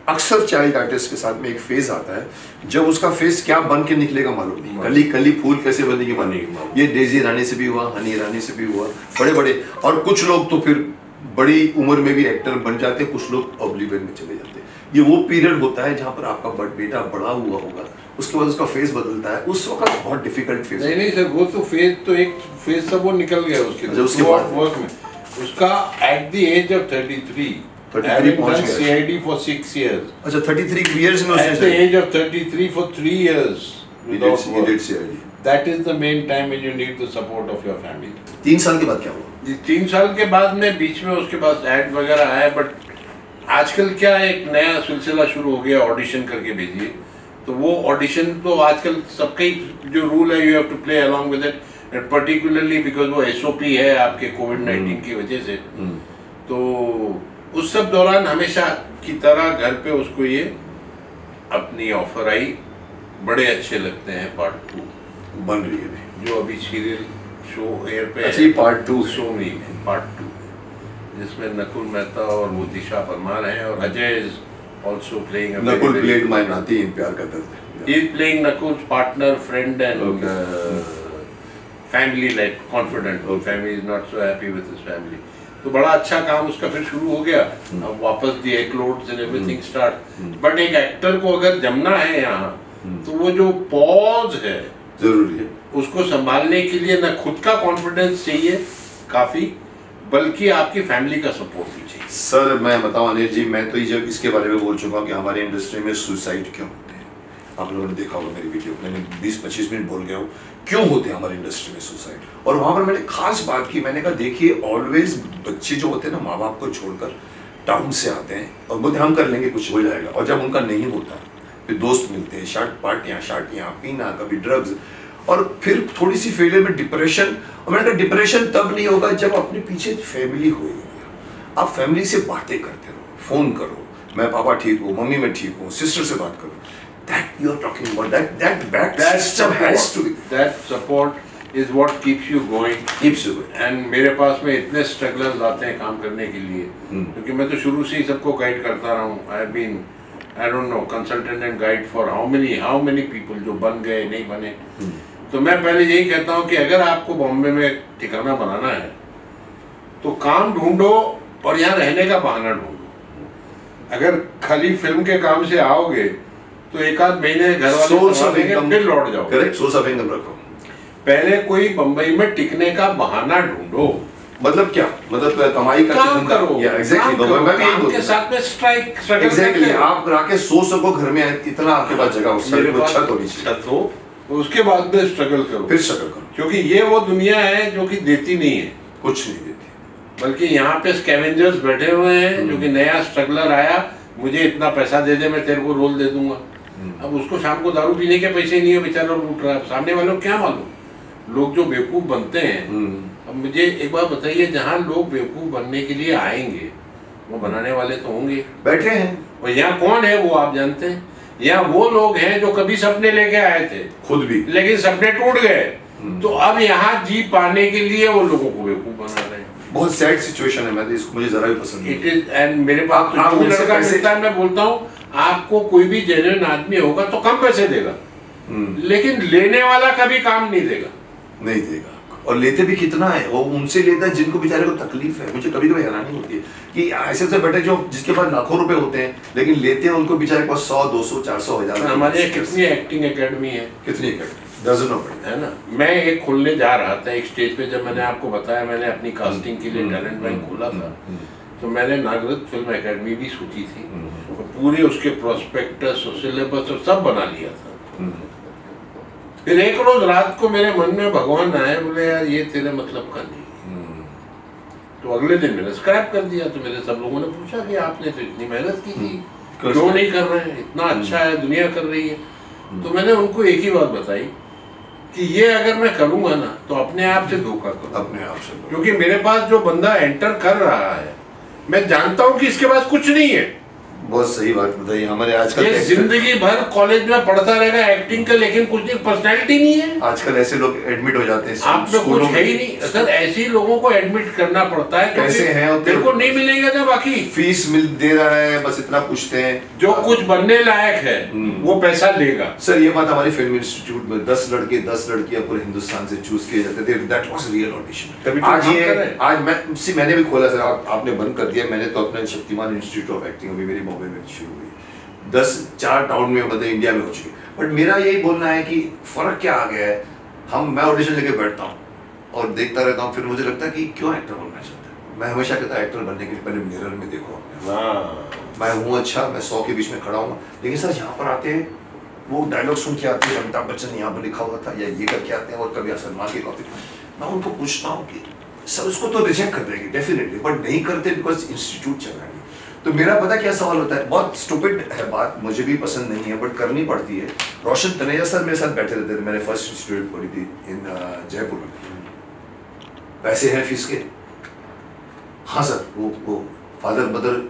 अक्सर चाइल्ड आर्टिस्ट के साथ में एक फेज आता है जब उसका फेस क्या बन के निकलेगा मालूम नहीं, कली कली फूल कैसे बनेगी बनेगी। ये डेजी रानी से भी हुआ, हनी रानी से भी हुआ, बड़े बड़े, और कुछ लोग तो फिर बड़ी उम्र में भी एक्टर बन जाते हैं, कुछ लोग ऑब्लिवियन में चले जाते हैं। ये वो पीरियड होता है जहाँ पर आपका बेटा बड़ा हुआ होगा, उसके बाद उसका फेस बदलता है, उस वक्त बहुत डिफिकल्ट फेस। नहीं सर, वो तो फेज तो एक फेज सब वो निकल गया उसके बाद वर्क में। उसका at the age of 33 CID for 6 years। अच्छा, 33 years में at the age of 33 for 3 years without He work. did CID. That is the main time when you need the support of your family. 3 साल के बाद क्या हुआ? 3 साल के बाद में बीच में उसके पास ऐड वगैरह आया, बट आजकल क्या एक नया सिलसिला शुरू हो गया, ऑडिशन करके भेजिए। तो वो ऑडिशन तो आजकल सबका ही जो रूल है, you have to play along with it, and particularly because वो SOP है आपके कोविड-19 की वजह से। तो उस सब दौरान हमेशा की तरह घर पे उसको ये अपनी ऑफर आई, बड़े अच्छे लगते हैं पार्ट 2 बन रही है अभी। जो अभी सीरियल शो एयर पे अच्छा, ये पार्ट 2 शो में है, पार्ट 2, जिसमें नकुल मेहता और वो दिशा परमार हैं, और Ajay is also playing Nakul played my नाती इन प्यार का दर्द। He is playing Nakul's partner, friend and family, like confident. Family is not so happy with his family. तो बड़ा अच्छा काम उसका फिर शुरू हो गया। अब वापस दी एक्लोड्स एंड एवरीथिंग स्टार्ट। बट एक एक्टर को अगर जमना है यहाँ, तो वो जो पॉज है जरूरी है, उसको संभालने के लिए ना खुद का कॉन्फिडेंस चाहिए काफी, बल्कि आपकी फैमिली का सपोर्ट भी चाहिए। सर मैं बताऊं अनिल जी, मैं तो जब इसके बारे में बोल चुका हूँ कि हमारे इंडस्ट्री में सुसाइड क्यों होते हैं। आप लोगों ने देखा होगा मेरी वीडियो, मैंने 20-25 मिनट बोल गया हूँ क्यों होते हैं हमारी इंडस्ट्री में सुसाइड। और वहां पर मैंने खास बात की, मैंने कहा देखिए ऑलवेज बच्चे जो होते हैं ना माँ बाप को छोड़कर टाउन से आते हैं और बोलते हम कर लेंगे, कुछ हो जाएगा, और जब उनका नहीं होता फिर दोस्त मिलते हैं, शार्टियाँ पीना, कभी ड्रग्स, और फिर थोड़ी सी फेलियर में डिप्रेशन। और मैंने कहा डिप्रेशन तब नहीं होगा जब अपने पीछे फैमिली होगी। आप फैमिली से बातें करते रहो, फोन करो, मैं पापा ठीक हूँ, मम्मी मैं ठीक हूँ, सिस्टर से बात करो। That you are talking about, that system has to be. That support is what keeps you going. Keeps you going. And मेरे पास में इतने स्ट्रगलर्स आते हैं काम करने के लिए, क्योंकि मैं तो शुरू से ही सबको गाइड करता रहा हूँ। I have been, I don't know, consultant and guide for how many people जो बन गए नहीं बने। तो मैं पहले यही कहता हूँ कि अगर आपको बॉम्बे में ठिकाना बनाना है तो काम ढूंढो और यहाँ रहने का बहाना ढूंढो। अगर खाली फिल्म के काम से आओगे तो एक आध महीने घर वाले सोर्स ऑफ इनकम, फिर लौट जाओ। करेक्ट, सोर्स ऑफ इनकम रखो। पहले कोई बंबई में टिकने का बहाना ढूंढो। मतलब क्या, मतलब कमाई का काम करो, एग्जैक्टली, मैं भी यही काम के साथ में स्ट्रगल एग्जैक्टली। आप आके सो सको घर में, इतना आपके पास जगह हो, छत होनी चाहिए, छत हो, उसके बाद में स्ट्रगल करो, फिर स्ट्रगल करो, क्योंकि ये वो दुनिया है जो कि देती नहीं है, कुछ नहीं देती। बल्कि यहाँ पे स्कैवेंजर्स बैठे हुए हैं जो कि नया स्ट्रगलर आया, मुझे इतना पैसा दे दे, मैं तेरे को रोल दे दूंगा। अब उसको शाम को दारू पीने के पैसे नहीं है, बेचारा लूट रहा है। सामने वालों को क्या मालूम, लोग जो बेवकूफ बनते हैं। अब मुझे एक बात बताइए, जहाँ लोग बेवकूफ बनने के लिए आएंगे वो बनाने वाले तो होंगे, बैठे हैं। और यहाँ कौन है वो आप जानते हैं। यहाँ वो लोग हैं जो कभी सपने लेके आए थे, खुद भी, लेकिन सपने टूट गए, तो अब यहाँ जी पाने के लिए वो लोगों को बेवकूफ बना रहे हैं। बहुत सैड सिचुएशन है, मैं तो इसको मुझे जरा भी पसंद नहीं। इट इज, एंड मेरे पास तो जो लड़का मिलता है, मैं बोलता हूँ आपको कोई भी जेन्युइन आदमी होगा तो कम पैसे देगा, लेकिन लेने वाला कभी काम नहीं देगा। नहीं देगा, और लेते भी कितना है, वो उनसे लेता है जिनको बेचारे को तकलीफ है। मुझे कभी कभी हैरानी होती है कि ऐसे से बैठे जो जिसके पास लाखों रुपए होते हैं, लेकिन लेते हैं उनको बेचारे के पास 100, 200, 400, 1000। हमारे यहाँ कितनी एक्टिंग एकेडमी है, कितनी डजनों है ना। मैं एक खोलने जा रहा था एक स्टेज पे, जब मैंने आपको बताया मैंने अपनी कास्टिंग के लिए टैलेंट बैंक खोला था, तो मैंने नागरिक फिल्म एकेडमी भी सोची थी, और पूरे उसके प्रोस्पेक्टस और सिलेबस और सब बना लिया था। फिर एक रोज रात को मेरे मन में भगवान आए, बोले यार ये तेरे मतलब का नहीं। तो अगले दिन मैंने स्क्रैप कर दिया। तो मेरे सब लोगों ने पूछा कि आपने तो इतनी मेहनत की थी, क्यों नहीं कर रहे हैं, इतना अच्छा है, दुनिया कर रही है। तो मैंने उनको एक ही बात बताई कि ये अगर मैं करूंगा ना तो अपने आप से धोखा करूंगा, अपने आप से, क्योंकि मेरे पास जो बंदा एंटर कर रहा है, मैं जानता हूं कि इसके पास कुछ नहीं है। बहुत सही बात बताई। हमारे आजकल ये जिंदगी भर कॉलेज में पढ़ता रहेगा एक्टिंग का, लेकिन कुछ नहीं, पर्सनैलिटी नहीं है। आजकल ऐसे लोग एडमिट हो जाते हैं, आप में कुछ है ही नहीं सर। ऐसे ही लोगों को एडमिट करना पड़ता है, कैसे हैं और तेरे को नहीं मिलेगा ना, बाकी फीस मिल दे रहा है, बस इतना पूछते हैं। जो कुछ बनने लायक है वो पैसा लेगा। सर ये बात हमारी फिल्म इंस्टीट्यूट में 10 लड़के 10 लड़कियां पूरे हिंदुस्तान से चूज किए जाते थे। That was real audition. आज ये आज मैंने भी खोला सर, आपने बंद कर दिया। मैंने तो अपना शक्तिमान इंस्टीट्यूट ऑफ एक्टिंग अभी मेरी बॉम्बे में शुरू हुई, 4 टाउन में, मतलब इंडिया में हो चुकी। बट मेरा यही बोलना है कि फर्क क्या आ गया है। मैं ऑडिशन लेके बैठता हूँ और देखता रहता हूँ, फिर मुझे लगता है कि क्यों एक्टर बनना चाहता है। मैं हमेशा कहता एक्टर बनने के लिए पहले मिरर में देखो, मैं हूँ अच्छा, मैं 100 के बीच में खड़ा हूँ। लेकिन सर यहाँ पर आते हैं वो डायलॉग सुन के आते हैं, अमिताभ बच्चन यहाँ पर लिखा हुआ था या ये करके आते हैं, और कभी सलमान की कॉपी। मैं उनको पूछता हूँ कि सर उसको तो रिजेक्ट कर देंगे डेफिनेटली, बट नहीं करते बिकॉज इंस्टीट्यूट चल रहा है। तो मेरा पता क्या सवाल होता है, बहुत स्टूपिड है बात, मुझे भी पसंद नहीं है बट करनी पड़ती है। रोशन तनेजा सर मेरे साथ बैठे रहते थे, मैंने फर्स्ट इंस्टीट्यूट पढ़ी थी इन जयपुर में। पैसे हैं फीस के? हाँ सर, वो फादर मदर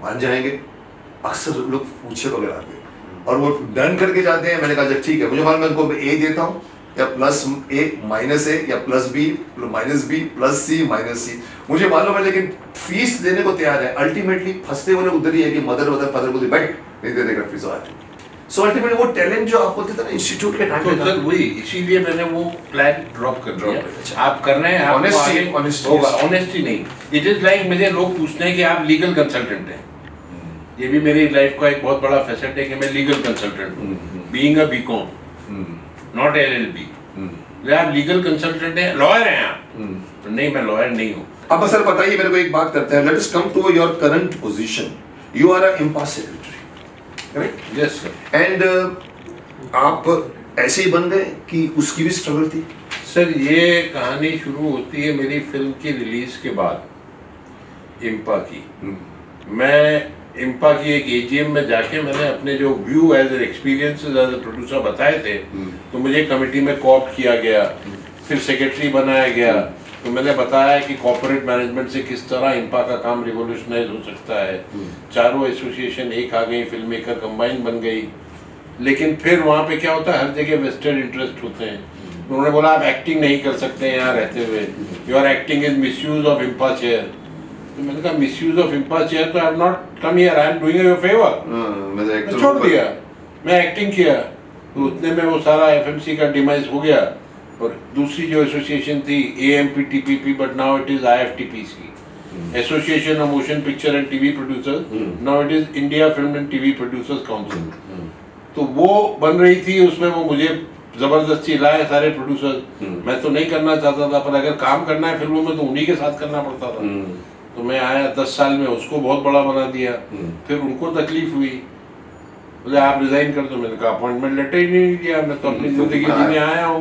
मान जाएंगे? अक्सर लोग पूछे बगैर आते हैं और वो डन करके जाते हैं। मैंने कहा जब ठीक है, मुझे मालूम है उनको ए देता हूँ या प्लस ए माइनस ए या plus B minus B plus C minus C, मुझे मालूम है, लेकिन फीस देने को तैयार है। अल्टीमेटली फंसते वाले उधर ही है कि मदर फादर बोलते बैठ नहीं दे देगा फीस। सो अल्टीमेटली वो टैलेंट जो आप बोलते थे ना इंस्टीट्यूट के टाइम पे, सर वही इसीलिए मैंने वो प्लान ड्रॉप कर दिया। आप कर रहे हैं, ऑनेस्टी नहीं, इट इज लाइक मुझे लोग पूछते हैं कि आप लीगल कंसल्टेंट हैं। ये भी मेरी लाइफ का एक बहुत बड़ा फैसेट है कि मैं लीगल कंसल्टेंट हूँ, being a BCom not LLB. आप लीगल कंसल्टेंट हैं, लॉयर हैं आप? तो नहीं, मैं लॉयर नहीं हूँ। अब सर बताइए मेरे को एक बात करते हैं, let us come to your current position. You are a Impa's secretary, correct? Yes sir. And आप ऐसे ही बन गए कि उसकी भी स्ट्रगल थी? सर ये कहानी शुरू होती है मेरी फिल्म की रिलीज के बाद, इम्पा की। मैं इम्पा की एक एजीएम में जाके मैंने अपने जो view as an experiences as a producer बताए थे, तो मुझे कमेटी में कॉप्ट किया गया, फिर सेक्रेटरी बनाया गया। तो मैंने बताया कि कॉर्पोरेट मैनेजमेंट से किस तरह इम्पा का काम रिवोल्यूशनाइज हो सकता है। चारों एसोसिएशन एक आ गई, फिल्म मेकर कंबाइन बन गई। लेकिन फिर वहाँ पे क्या होता है, हर जगह वेस्टेड इंटरेस्ट होते हैं। उन्होंने बोला आप एक्टिंग नहीं कर सकते यहाँ रहते हुए, your acting is misuse of IMPPA chair. तो मैंने कहा मिसयूज ऑफ इम्पा चेयर, तो I am not come here, I am doing you a favour. मैं छोड़ दिया, मैं एक्टिंग किया। तो उतने में वो सारा एफएमसी का डिमाइज हो गया। और दूसरी जो एसोसिएशन थी AMP TPP, but now it is IFTPC, association of motion picture and TV producers, now it is India film and TV producers council. तो वो बन रही थी, उसमें वो मुझे जबरदस्ती लाए सारे प्रोड्यूसर। मैं तो नहीं करना चाहता था, पर अगर काम करना है फिल्मों में तो उन्हीं के साथ करना पड़ता था। तो मैं आया 10 साल में, उसको बहुत बड़ा बना दिया। फिर उनको तकलीफ हुई, बोले आप रिजाइन कर दो। मैंने कहा अपॉइंटमेंट लेटर ही नहीं दिया, मैं तो अपनी जिंदगी जीने आया हूँ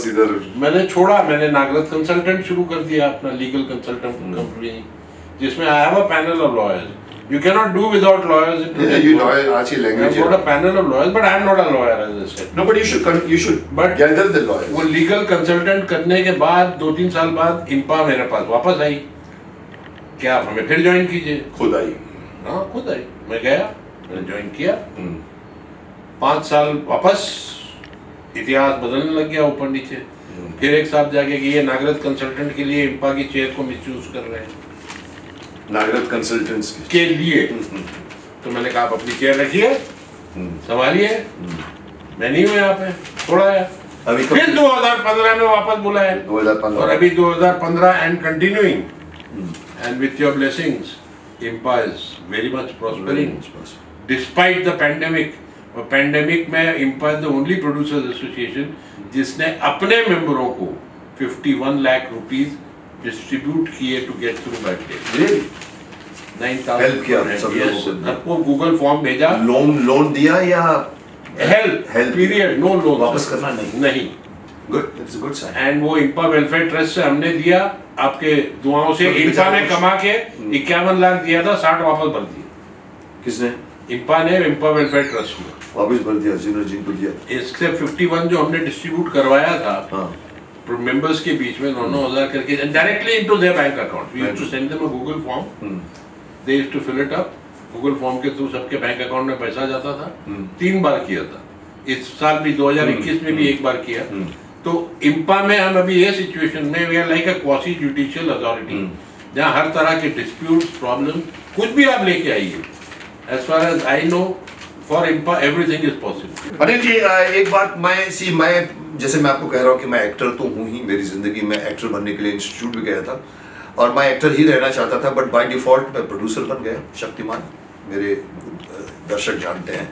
इधर। मैंने छोड़ा, मैंने नागरथ कंसल्टेंट शुरू कर दिया, अपना लीगल कंसल्टेंट कंपनी, जिसमें I have a panel of lawyers. You cannot do without lawyers in today's world. I've got a panel of lawyers, but I'm not a lawyer, as I said. No, but you should but gather the lawyers. वो legal consultant करने के बाद 2-3 साल बाद इम्पा मेरे पास वापस आई, क्या आप हमें फिर ज्वाइन कीजिए। खुद आई? हाँ खुद आई, मैं गया, मैंने ज्वाइन किया। 5 साल वापस इतिहास बदलने लग गया ऊपर नीचे। फिर एक साहब जाके कि ये नागरथ कंसल्टेंट के लिए इम्पा की चेयर को मिसयूज कर रहे हैं, नागरथ कंसल्टेंट्स के लिए। तो मैंने कहा आप अपनी चेयर रखिए, संभालिए, मैं नहीं हूँ यहाँ पे, छोड़ा है। अभी फिर 2015 में वापस बुलाया, 2015 और अभी 2015 and continuing, and with your blessings IMPPA is very much prospering despite the pandemic. और पैंडेमिक में IMPPA is the only producers association जिसने अपने मेंबरों को 51 लाख रुपीज डिस्ट्रीब्यूट किए to get through that day. 9,000 help किया सब लोगों को, सबको गूगल फॉर्म भेजा। लोन दिया या हेल्प पीरियड, नो लोन, वापस करना नहीं। Good, it's a good sign. And वो इम्पा वेलफेयर ट्रस्ट से हमने दिया, आपके दुआओं से। इम्पा ने कमा के 51 लाख दिया था, 60 वापस भर दिए। किसने? इम्पा ने, इम्पा वेलफेयर ट्रस्ट में वापस भर दिया, जिनको दिया। इससे 51 जो हमने डिस्ट्रीब्यूट करवाया था मेंबर्स के बीच में 9,000 करके directly into their bank account. We used to send them a Google form, they used to fill it up. Google form के थ्रू सबके बैंक अकाउंट में पैसा जाता था। 3 बार किया था, इस साल भी 2021 में भी 1 बार किया। तो इम्पा में हम अभी ये सिचुएशन में we are like a quasi judicial authority, जहाँ हर तरह के डिस्प्यूट, प्रॉब्लम, कुछ भी आप लेके आइए। As far as I know, for IMPPA everything is possible. Anil ji, एक बात मैं जैसे मैं आपको कह रहा हूँ कि मैं एक्टर तो हूँ ही, मेरी जिंदगी में एक्टर बनने के लिए इंस्टीट्यूट भी गया था और मैं एक्टर ही रहना चाहता था, बट बाय डिफॉल्ट मैं प्रोड्यूसर बन गया। शक्तिमान मेरे दर्शक जानते हैं,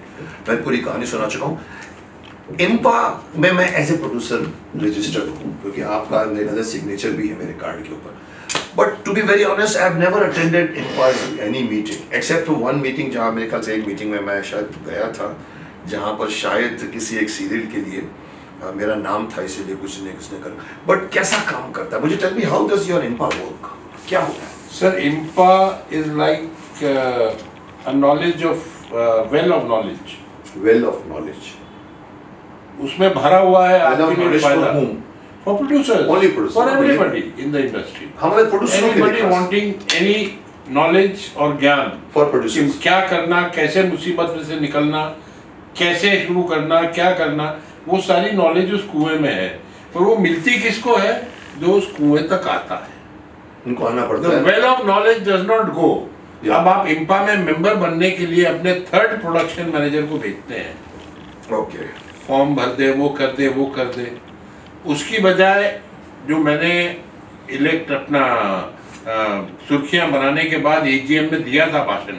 मैं पूरी कहानी सुना चुका हूँ। इम्पा में मैं एज ए प्रोड्यूसर रजिस्टर्ड हूँ, क्योंकि आपका मेरा सिग्नेचर भी है मेरे कार्ड के ऊपर। But to be very honest, I have never attended IMPPA's any meeting except one meeting, जहाँ मेरे ख्याल से एक मीटिंग में मैं शायद गया था जहाँ पर शायद किसी एक सीरियल के लिए मेरा नाम था, इसीलिए कुछ ने किसने कर। बट कैसा काम करता है, मुझे tell me how does your IMPPA work, क्या होता है? Sir, IMPPA is like a knowledge of well of knowledge. Well of knowledge, उसमें भरा हुआ है आपके लिए फायदा। For producers, only producers, for everybody in the industry. हमारे प्रोड्यूसरों के Anybody लिए wanting any knowledge और ज्ञान, for producers, क्या करना, कैसे मुसीबत में से निकलना, कैसे शुरू करना, क्या करना, वो सारी नॉलेज उस कुएं में है। पर वो मिलती किसको है? जो उस कुएं तक आता है, उनको आना पड़ता है। Well of knowledge does not go. अब आप इंपा में मेंबर बनने के लिए अपने थर्ड प्रोडक्शन मैनेजर को भेजते हैं। ओके, फॉर्म भर दे, वो कर दे, वो कर दे। उसकी बजाय जो मैंने इलेक्ट अपना सुर्खियां बनाने के बाद एजीएम में दिया था भाषण,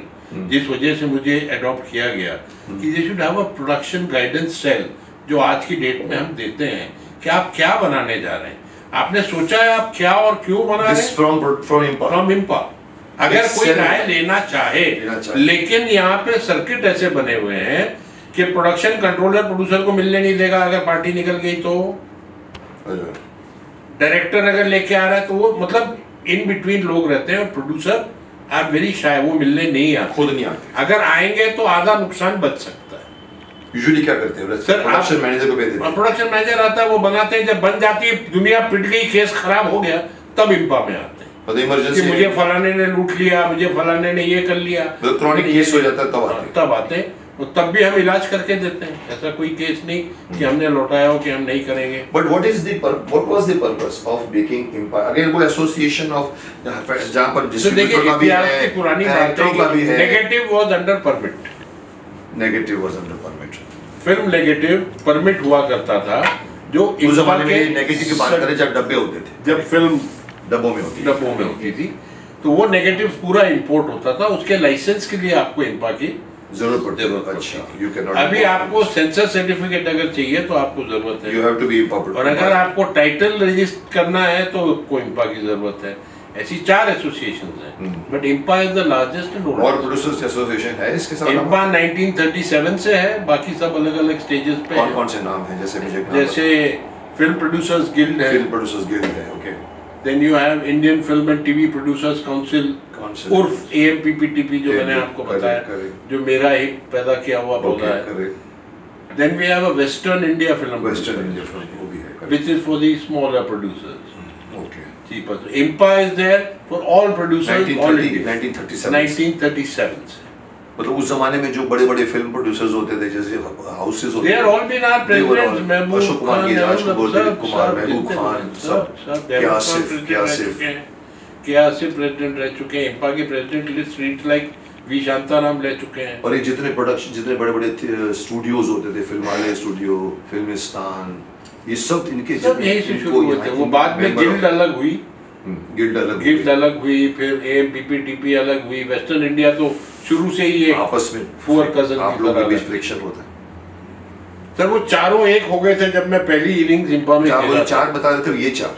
जिस वजह से मुझे अडॉप्ट किया गया कि they should have a production guidance cell, जो आज की डेट में हम देते हैं कि आप क्या बनाने जा रहे हैं, आपने सोचा है आप क्या और क्यों बना रहे हैं। फ्रॉम इंपा अगर कोई राय लेना चाहे, लेकिन यहाँ पे सर्किट ऐसे बने हुए हैं कि प्रोडक्शन कंट्रोलर प्रोड्यूसर को मिलने नहीं देगा अगर पार्टी निकल गई तो, डायरेक्टर अगर लेके आ रहा है तो वो मतलब इन बिटवीन लोग रहते हैं और प्रोड्यूसर आर वेरी शाय, वो मिलने नहीं आते, खुद नहीं आते। अगर आएंगे तो आधा नुकसान बच सकता है। यूजुअली क्या करते हैं सर, प्रोडक्शन मैनेजर को भेज देते हैं, प्रोडक्शन मैनेजर आता है, वो बनाते हैं, जब बन जाती है दुनिया पिट गई, केस खराब हो गया, तब इंपा में आते हैं इमरजेंसी, मुझे फलाने ने लूट लिया, मुझे फलाने ने ये कर लिया, क्रॉनिक केस हो जाता है तब आते हैं। तब भी हम इलाज करके देते हैं, ऐसा कोई केस नहीं कि हमने लौटाया हो कि हम नहीं करेंगे। But what was the purpose of making Empire? Again वो एसोसिएशन ऑफ जहाँ पर डिस्ट्रीब्यूटर का भी है, पुरानी बातों का भी है। Negative was under permit, negative was under permit, film negative permit हुआ करता था। जो उस जमाने में नेगेटिव की बात करें जब डब्बे होते थे, जब फिल्म डब्बों में होती थी, तो वो नेगेटिव पूरा इंपोर्ट होता था, उसके लाइसेंस के लिए आपको इंपा की जरूरत पड़ती है। अभी आपको सेंसर सर्टिफिकेट अगर चाहिए तो आपको जरूरत है, you have to be impa, और अगर आपको टाइटल रजिस्टर करना है तो आपको इंपा की जरूरत है। ऐसी 4 एसोसिएशंस हैं, but IMPPA is the largest and और प्रोड्यूसर्स एसोसिएशन है इसके साथ। इंपा 1937 से है, बाकी सब अलग अलग स्टेजेस पे। कौन से नाम है? जैसे फिल्म प्रोड्यूसर्स गिल्ड है, फिल्म प्रोड्यूसर्स गिल्ड है, okay. Then you have Indian film and TV producers council उर्फ AMPPTP, जो मैंने आपको बताया, जो मेरा एक पैदा किया हुआ पौधा है। Then we have a western India film, वो भी है, which is for the smaller producers, okay. cheaper. Impa is there for all producers. 1937 से। मतलब उस जमाने में जो बड़े-बड़े फिल्म प्रोड्यूसर्स होते थे, जैसे हाउसेस होते थे, They are all been our presidents, महबूब अशोक कुमार, गिरिराज कपूर, दिलीप कुमार, महबूब खान, सब KRC प्रेसिडेंट रह चुके हैं, इंपा के president list read like V Shantaram ले चुके हैं। और ये जितने प्रोडक्शन, जितने बड़े-बड़े स्टूडियोज होते थे, फिल्मालय स्टूडियो, फिल्मिस्तान, ये सब इनके सब यही से शुरू हुए थे। वो बाद में गिल्ड अलग हुई, गिल्ड अलग हुई, फिर AMPPTP अलग हुई। वेस्टर्न इंडिया तो शुरू से ही आपस में फुअर कजन आप लोगों के बीच फ्रिक्शन होता है। सर वो चारों एक हो गए थे जब मैं पहली इनिंग्स इंपा में खेला। चार बता रहे थे, ये चार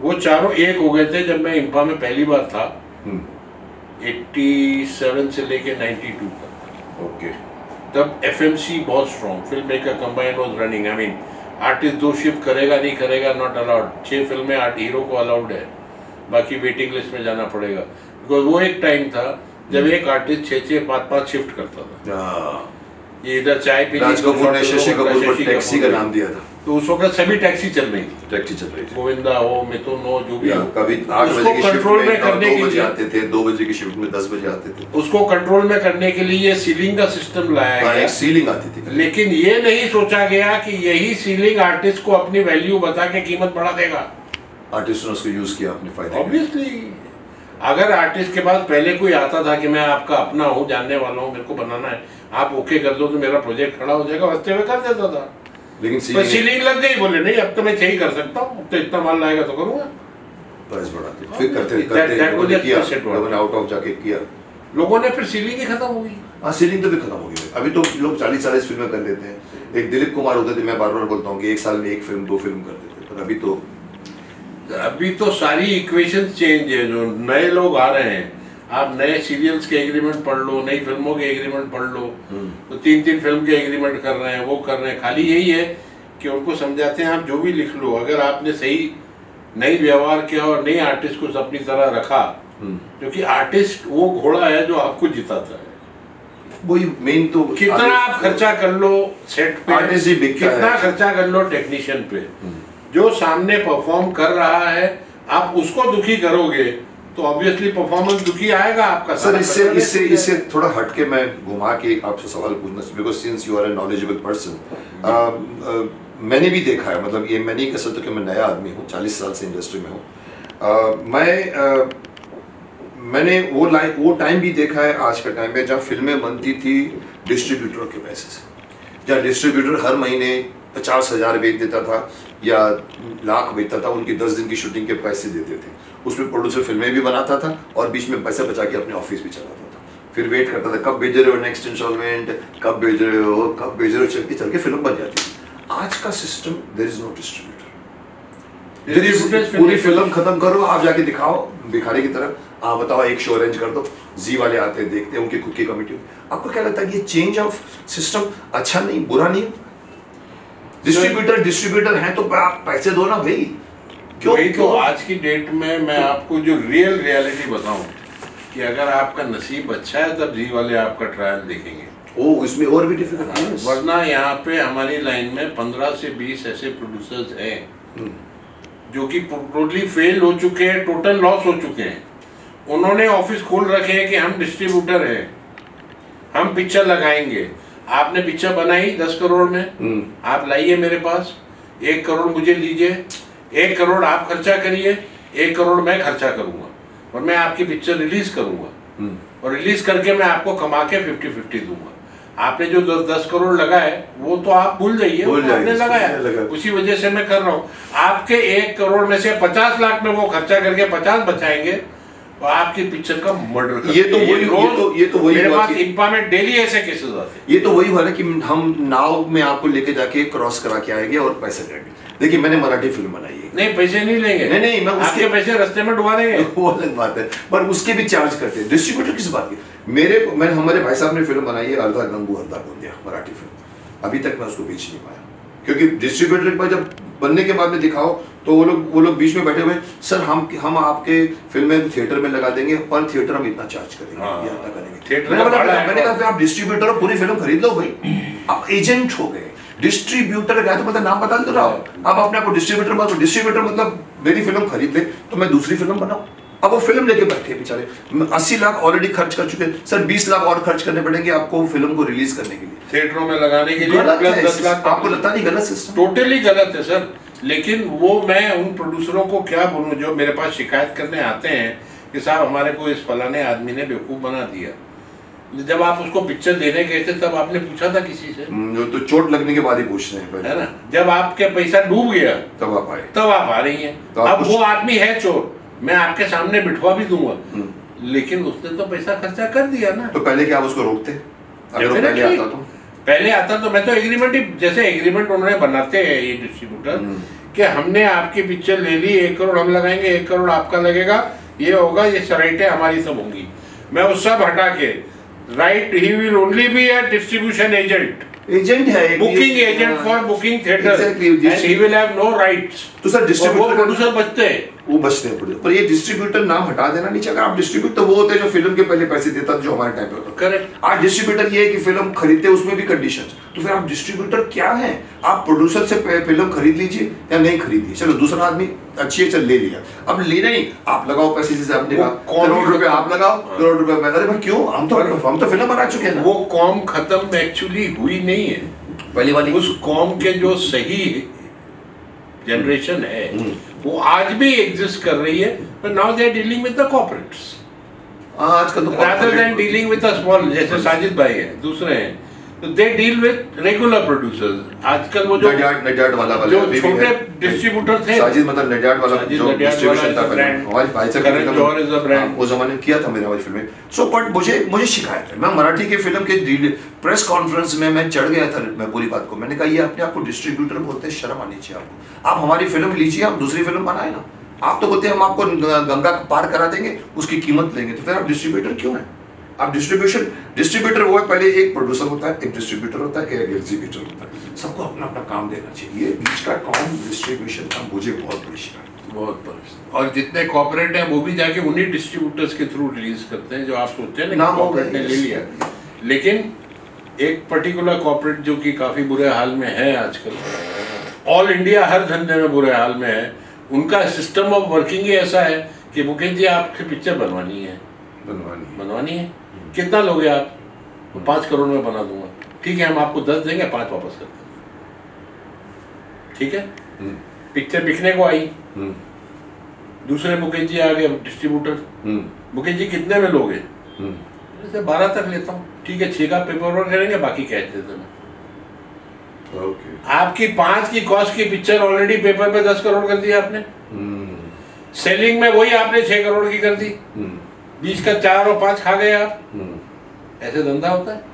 वो चारों एक हो गए थे जब मैं इंपा में पहली बार था, 87 से लेके 92 तक। ओके। तब FMC बहुत strong, film maker combine was running. I mean artist 2 shift करेगा नहीं करेगा नॉट अलाउड। 6 फिल्में 8 हीरो को अलाउड है, बाकी वेटिंग लिस्ट में जाना पड़ेगा। बिकॉज वो एक टाइम था जब एक आर्टिस्ट 6-6, 5-5 शिफ्ट करता था। ये इधर चाय पी, राज कपूर ने शशि कपूर को टैक्सी का नाम दिया था, तो उस वक्त सभी टैक्सी चल रही थी। टैक्सी चल रही थी, गोविंदा हो, मिथुन हो, जो भी हो। कभी 8 बजे की शिफ्ट में करने 2 बजे आते थे, 2 बजे की शिफ्ट में 10 बजे आते थे। उसको कंट्रोल में करने के लिए सीलिंग का सिस्टम लाया गया। एक सीलिंग आती थी, लेकिन ये नहीं सोचा गया कि यही सीलिंग आर्टिस्ट को अपनी वैल्यू बता के कीमत बढ़ा देगा। आर्टिस्ट ने उसको यूज किया अपने फायदे के लिए। ऑब्वियसली अगर आर्टिस्ट के पास पहले कोई आता था कि मैं आपका अपना हूँ, जानने वाला हूँ, मेरे को बनाना है, आप ओके कर दो तो मेरा प्रोजेक्ट खड़ा हो जाएगा, हफ्ते में कर देता था। लेकिन सीलिंग लग गई, बोले नहीं अब तो मैं यही कर सकता हूँ, तो इतना माल लाएगा तो करूँगा, प्राइस बढ़ाते फिर करते आउट ऑफ जाके किया लोगों ने, फिर सीलिंग ही खत्म हो गई। हाँ, सीलिंग तो भी खत्म हो गई। अभी तो लोग 40-40 फिल्में कर लेते हैं। एक दिलीप कुमार होते थे, मैं बार बार बोलता हूँ कि 1 साल में 1 फिल्म 2 फिल्म करते थे, पर अभी तो सारी इक्वेशन चेंज है। जो नए लोग आ रहे हैं, आप नए सीरियल्स के एग्रीमेंट पढ़ लो, नई फिल्मों के एग्रीमेंट पढ़ लो, तो 3-3 फिल्म के एग्रीमेंट कर रहे हैं, वो कर रहे हैं। खाली यही है कि उनको समझाते हैं आप जो भी लिख लो, अगर आपने सही नई व्यवहार किया और नई आर्टिस्ट को अपनी तरह रखा, क्योंकि आर्टिस्ट वो घोड़ा है जो आपको जिताता है। वही मेन तो कितना आप खर्चा कर लो सेट पे, आर्टिस्ट ही बिकता है। कितना खर्चा कर लो टेक्नीशियन पे, जो सामने परफॉर्म कर रहा है आप उसको दुखी करोगे तो ऑब्वियसली परफॉर्मेंस दुखी आएगा आपका। सर इससे थोड़ा हटके मैं घुमा के आपसे सवाल पूछना, because since you are a knowledgeable person, मैंने भी देखा है, मतलब ये मैं नहीं कह सकता कि मैं नया आदमी हूँ, 40 साल से इंडस्ट्री में हूँ। मैंने वो टाइम भी देखा है आज का टाइम में जहाँ फिल्में बनती थी डिस्ट्रीब्यूटर के पैसे से, जहाँ डिस्ट्रीब्यूटर हर महीने 50,000 बेच देता था या लाख बेचता था, उनकी 10 दिन की शूटिंग के पैसे देते थे। उसमें प्रोड्यूसर फिल्में भी बनाता था और बीच में पैसा बचा के अपने ऑफिस भी चलाता था, फिर वेट करता था कब भेज रहे हो नेक्स्ट इंस्टॉलमेंट, कब भेज रहे हो, चल के फिल्म बन जाती थी। आज का system there is no distributor, पूरी फिल्म खत्म करो, आप जाके दिखाओ भिखारी की तरह, आप बताओ एक शो अरेंज कर दो, जी वाले आते हैं देखते हैं, उनकी खुद की कमिटी। आपको क्या लगता है ये चेंज ऑफ सिस्टम अच्छा नहीं, बुरा नहीं? डिस्ट्रीब्यूटर है तो आप पैसे दो ना भाई, क्यों? तो आज की डेट में मैं आपको जो रियलिटी बताऊं कि अगर आपका नसीब अच्छा है तब जी वाले आपका ट्रायल देखेंगे। ओ, इसमें और भी डिफिकल्ट है। वरना यहाँ पे हमारी लाइन में 15 से 20 ऐसे प्रोड्यूसर्स हैं जो कि टोटली फेल हो चुके हैं, टोटल लॉस हो चुके हैं। उन्होंने ऑफिस खोल रखे हैं कि हम डिस्ट्रीब्यूटर हैं, हम पिक्चर लगाएंगे। आपने पिक्चर बनाई 10 करोड़ में, आप लाइए मेरे पास, 1 करोड़ मुझे लीजिए, 1 करोड़ आप खर्चा करिए, 1 करोड़ मैं खर्चा करूंगा और मैं आपकी पिक्चर रिलीज करूंगा और रिलीज करके मैं आपको कमा के 50-50 दूंगा। आपने जो 10 करोड़ लगाए वो तो आप भूल जाइए, आपने लगाया, उसी वजह से मैं कर रहा हूँ। आपके 1 करोड़ में से 50 लाख में वो खर्चा करके 50 बचाएंगे और आपकी पिक्चर का मर्डर कर। ये तो वही मेरे पास इंपामेंट डेली ऐसे केसेस आते हैं। ये तो वही हुआ ना कि हम नाव में आपको लेके जाके क्रॉस करा के आएंगे और पैसे लेंगे। देखिए मैंने मराठी फिल्म बनाई है, नहीं पैसे नहीं लेंगे, नहीं मैं उसके पैसे रास्ते में डुबा देंगे, वो अलग बात है, पर उसके भी चार्ज करते हैं। डिस्ट्रीब्यूटर किस बात की? हमारे भाई साहब ने फिल्म बनाई है अर्धा गंगू अर्धा गोंदिया, मराठी फिल्म, अभी तक मैं उसको बेच नहीं पाया, क्योंकि डिस्ट्रीब्यूटर पर जब बनने के बाद में दिखाओ तो वो लोग बीच में बैठे हुए, सर हम आपके फिल्में थिएटर में लगा देंगे, पर थिएटर हम इतना चार्ज करेंगे, ये इतना करेंगे। मैंने कहा आप डिस्ट्रीब्यूटर हो, पूरी फिल्म खरीद लो भाई, आप एजेंट हो गए। डिस्ट्रीब्यूटर गया तो मतलब नाम बता दो, आप अपने आपको डिस्ट्रीब्यूटर मत, डिस्ट्रीब्यूटर मतलब मेरी फिल्म खरीद ले तो मैं दूसरी फिल्म बनाऊं। अब वो फिल्म लेके बैठे बेचारे, 80 लाख ऑलरेडी खर्च कर चुके, सर 20 लाख और खर्च करने पड़ेंगे आपको फिल्म को रिलीज करने के लिए, थिएटरों में लगाने के लिए। 10 लाख आपको लगता नहीं गलत सिस्टम? टोटली गलत है सर। लेकिन वो मैं उन प्रोड्यूसरों को क्या बोलूं जो मेरे पास शिकायत करने आते हैं कि साहब हमारे को इस फलाने आदमी ने बेवकूफ बना दिया। जब आप उसको पिक्चर देने गए थे तब आपने पूछा था किसी से? जो तो चोट लगने के बाद ही पूछते हैं, है ना। जब आपके पैसा डूब गया तब आप आए, तब आप आ रही हैं। तो अब वो आदमी है चोर, मैं आपके सामने बिठवा भी दूंगा, लेकिन उसने तो पैसा खर्चा कर दिया ना। तो पहले क्या आप उसको रोकते? अगर पहले आता तो मैं तो एग्रीमेंट ही, जैसे एग्रीमेंट उन्होंने बनाते हैं ये डिस्ट्रीब्यूटर कि हमने आपकी पिक्चर ले ली, 1 करोड़ हम लगाएंगे, 1 करोड़ आपका लगेगा, ये होगा, ये राइटें हमारी सब होंगी। मैं वो सब हटा के right he will only be a distribution agent है, booking agent for booking theatre and he will have no rights. तो सर डिस्ट्रीब्यूटर प्रोड्यूसर बचते हैं, वो बचते हैं, पर ये डिस्ट्रीब्यूटर नाम हटा देना नहीं चाहिए। आप डिस्ट्रीब्यूटर तो वो होते हैं जो फिल्म के पहले पैसे देता था, जो हमारे टाइम पे होता। करेक्ट। आज डिस्ट्रीब्यूटर ये है कि फिल्म खरीदते उसमें भी कंडीशंस, तो फिर आप डिस्ट्रीब्यूटर क्या है? आप प्रोड्यूसर से फिल्म खरीद लीजिए या नहीं खरीदिए, चलो दूसरा आदमी अच्छी है, चल ले लिया, अब ले नहीं आप लगाओ पैसे, जैसे आपने कहा करोड़ रुपए आप लगाओ, करोड़ रुपए मैं, अरे भाई क्यों? हम तो फिल्म बना चुके हैं। वो कॉम खत्म एक्चुअली हुई नहीं है, पहली वाली उस कॉम के जो सही जनरेशन है वो आज भी एग्जिस्ट कर रही है, but now they are dealing with the corporates आजकल तो rather than dealing with the small, जैसे साजिद भाई है, दूसरे हैं, तो they deal with regular producers। आजकल वो जो नडियाड वाला जो छोटे डिस्ट्रीब्यूटर थे, साजिद मतलब नडियाड वाला जो डिस्ट्रीब्यूशन था, हमारे भाई से Karan Johar is a brand, वो जमाने में किया था मेरे वाली फिल्में। सो बट मुझे शिकायत है, मैं मराठी के फिल्म के प्रेस कॉन्फ्रेंस में मैं चढ़ गया था, मैं पूरी बात को मैंने कहा ये अपने आप को डिस्ट्रीब्यूटर बोलते हैं, शर्म आनी चाहिए आपको। आप हमारी फिल्म लीजिए, आप दूसरी फिल्म बनाए ना, आप तो बोलते हैं हम आपको गंगा पार करा देंगे, उसकी कीमत लेंगे, तो फिर आप डिस्ट्रीब्यूटर क्यों हैं? आप डिस्ट्रीब्यूटर वो है, पहले एक प्रोड्यूसर होता है, एक डिस्ट्रीब्यूटर होता है, एक एग्जीक्यूटर होता है, सबको अपना अपना काम देना चाहिए। ये बीच का काम डिस्ट्रीब्यूशन का मुझे बहुत बड़ी शिकायत, बहुत बड़ा। और जितने कॉर्पोरेट हैं वो भी जाके उन्हीं डिस्ट्रीब्यूटर्स के थ्रू रिलीज करते हैं, जो आप सोचते हैं ना कॉर्पोरेट ने ले लिया। लेकिन एक पर्टिकुलर कॉर्पोरेट जो कि काफी बुरे हाल में है आजकल, ऑल इंडिया हर धंधे में बुरे हाल में है, उनका सिस्टम ऑफ वर्किंग ही ऐसा है कि मुकेश जी आपकी पिक्चर बनवानी है, कितना लोगे आप? 5 करोड़ में बना दूंगा, ठीक है हम आपको 10 देंगे, 5 वापस कर देंगे, ठीक है। पिक्चर बिकने को आई, दूसरे मुकेश जी आ गए डिस्ट्रीब्यूटर, मुकेश जी कितने में लोगे? 12 तक लेता हूँ, ठीक है 6 का पेपर वर्क करेंगे, बाकी कैश दे देना। आपकी 5 की कॉस्ट की पिक्चर ऑलरेडी पेपर पे 10 करोड़ कर दी आपने, सेलिंग में वही आपने 6 करोड़ की कर दी, 20 का 4 और 5 खा गए आप। ऐसे धंधा होता है,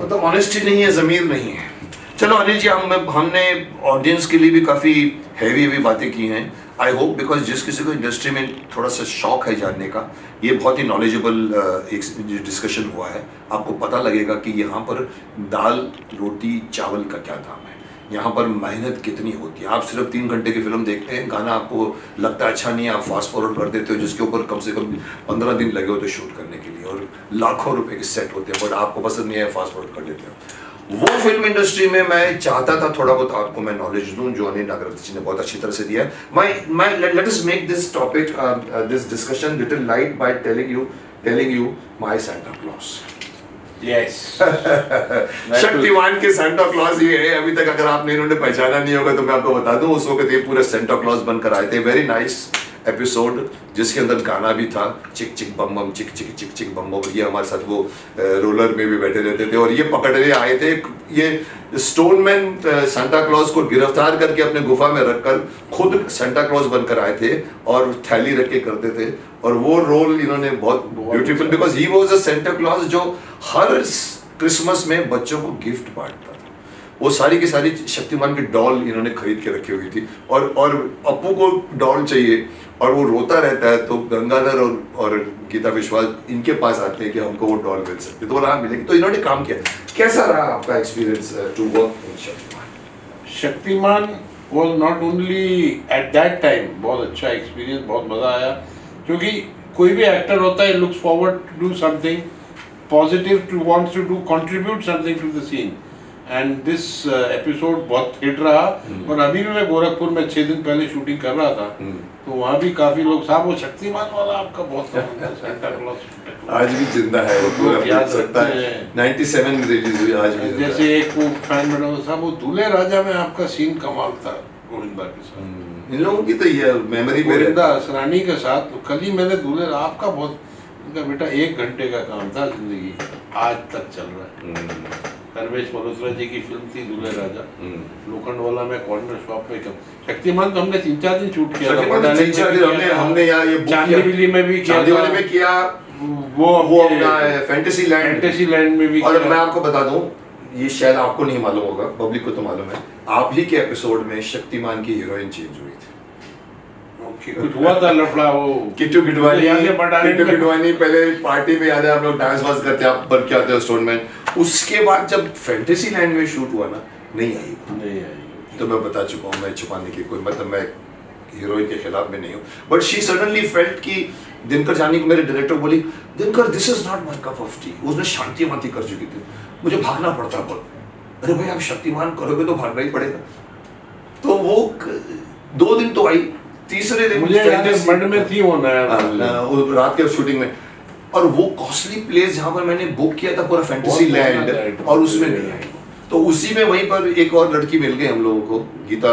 मतलब ऑनेस्टी नहीं है, ज़मीर नहीं है। चलो अनिल जी, हमने ऑडियंस के लिए भी काफ़ी हैवी बातें की हैं। आई होप, बिकॉज जिस किसी को इंडस्ट्री में थोड़ा सा शौक है जानने का, ये बहुत ही नॉलेजेबल एक डिस्कशन हुआ है। आपको पता लगेगा कि यहाँ पर दाल रोटी चावल का क्या दाम है, यहाँ पर मेहनत कितनी होती है। आप सिर्फ 3 घंटे की फिल्म देखते हैं, गाना आपको लगता है अच्छा नहीं है, आप फास्ट फॉरवर्ड कर देते हो, जिसके ऊपर कम से कम 15 दिन लगे होते शूट करने के लिए, और लाखों रुपए के सेट होते हैं, बट आपको पसंद नहीं है, फास्ट फॉरवर्ड कर देते हो। वो फिल्म इंडस्ट्री में मैं चाहता था थोड़ा बहुत आपको मैं नॉलेज दूं, जो अनिल नागरत्न जी ने बहुत अच्छी तरह से दिया है। Let us make this topic, this discussion little light by telling you my Santa Claus. Yes Shaktimaan के सांता क्लॉज ये है। अभी तक अगर आपने इन्होंने पहचाना नहीं होगा तो मैं आपको बता दूं, उस वक्त ये पूरे सांता क्लॉज बनकर आए थे। वेरी नाइस एपिसोड, जिसके अंदर गाना भी था, चिक चिक बम बम चिक चिक चिक चिक बम बम। ये हमारे साथ वो रोलर में भी बैठे रहते थे, और ये पकड़ने आए थे। ये स्टोनमैन सांता क्लॉज को गिरफ्तार करके अपने गुफा में रखकर खुद सांता क्लॉज बनकर आए थे, और थैली रख के करते थे। और वो रोल इन्होंने बहुत beautiful, because he was a Santa Claus जो हर क्रिसमस में बच्चों को गिफ्ट बांटता था। वो सारी की सारी शक्तिमान की डॉल इन्होंने खरीद के रखी हुई थी, और अप्पू को डॉल चाहिए, और वो रोता रहता है, तो गंगाधर और गीता विश्वास इनके पास आते हैं कि हमको वो डॉल मिल सकती है, तो वो राह मिलेगी। तो इन्होंने काम किया। कैसा रहा आपका experience to work in Shaktimaan? Shaktimaan was not only at that time बहुत अच्छा एक्सपीरियंस, बहुत मज़ा आया, क्योंकि कोई भी एक्टर होता है looks forward to do something positive, to wants to do contribute something to the scene. And this episode बहुत हिट रहा। और अभी भी मैं गोरखपुर में 6 दिन पहले शूटिंग कर रहा था, तो वहाँ भी काफी लोग, साहब वो शक्तिमान वाला आपका बहुत सांता क्लॉज आज भी जिंदा है वो, पूरा याद सकता है। 97 में रिलीज हुई, आज भी जैसे एक वो फैन बना साहब, वो दूल्हे राजा में आपका सीन कमाल था गोविंदा के साथ। इन लोगों की तो ये मेमोरी में गोविंदा असरानी के साथ तो कल ही मैंने दूल्हे आपका बहुत, उनका बेटा 1 घंटे का काम था जिंदगी, आज तक चल रहा है। परवेश मल्होत्रा जी की फिल्म थी दूल्हे राजा, लोखंडवाला में कॉर्नर शॉप में। शक्तिमान तो हमने 3-4 दिन शूट किया था, हमने यहाँ ये चांदीवली में भी किया, चांदीवली में किया, वो अपना फैंटेसी लैंड में भी। और मैं आपको बता दूं, ये शायद आपको नहीं मालूम होगा, पब्लिक को तो मालूम है, आप ही के एपिसोड में शक्तिमान की हीरोइन चेंज हुई थी। कुछ हुआ था लफड़ा, वो किट्टू किटवानी पहले पार्टी में, याद है आप लोग डांस वांस करते, आप बन के आते हो स्टोनमैन। उसके बाद जब फैंटेसी लैंड में शूट हुआ ना, नहीं आई। तो मैं बता चुका हूँ, मैं छुपाने की कोई मतलब मैं हीरोइन के खिलाफ में नहीं हूँ, बट शी सडनली फेल्ट कि दिनकर जानी को मेरे डायरेक्टर बोली, Dinkar this is not my cup of T. उसने शांति वांति कर चुकी थी, मुझे भागना पड़ता है। अरे भाई आप शक्तिमान करोगे तो भागना ही पड़ेगा। तो वो 2 दिन तो आई, तीसरे दिन मुझे मंड में थी वो रात के शूटिंग में, और वो कॉस्टली प्लेस जहाँ पर मैंने बुक किया था पूरा फैंटेसी लैंड, और उसमें नहीं आई। तो उसी में वहीं पर एक और लड़की मिल गई हम लोगों को, गीता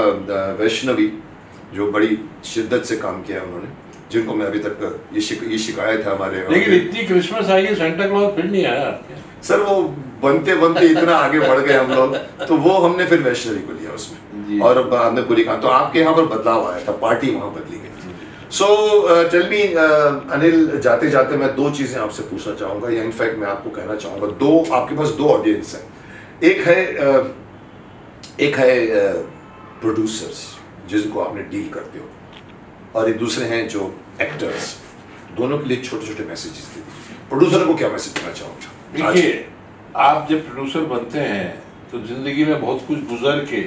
वैष्णवी, जो बड़ी शिद्दत से काम किया है उन्होंने, जिनको मैं अभी तक ये शिकायत है हमारे। लेकिन इतनी क्रिसमस आई कि सांता क्लॉज फिर नहीं आया सर, वो बनते बनते इतना आगे बढ़ गए हम लोग, तो वो हमने फिर वैष्णवी को लिया उसमें, और हमने पूरी काम। तो आपके यहाँ पर बदलाव आया था, पार्टी वहाँ बदली गई। सो टेल मी अनिल, जाते जाते मैं 2 चीजें आपसे पूछना चाहूंगा, या इनफैक्ट मैं आपको कहना चाहूंगा, आपके पास 2 ऑडियंस हैं। एक है प्रोड्यूसर्स जिनको आपने डील करते हो, और एक दूसरे हैं जो एक्टर्स, दोनों के लिए छोटे छोटे मैसेजेस दे दीजिए। प्रोड्यूसर को क्या मैसेज देना चाहूँगा? देखिए, आप जब प्रोड्यूसर बनते हैं तो जिंदगी में बहुत कुछ गुजर के,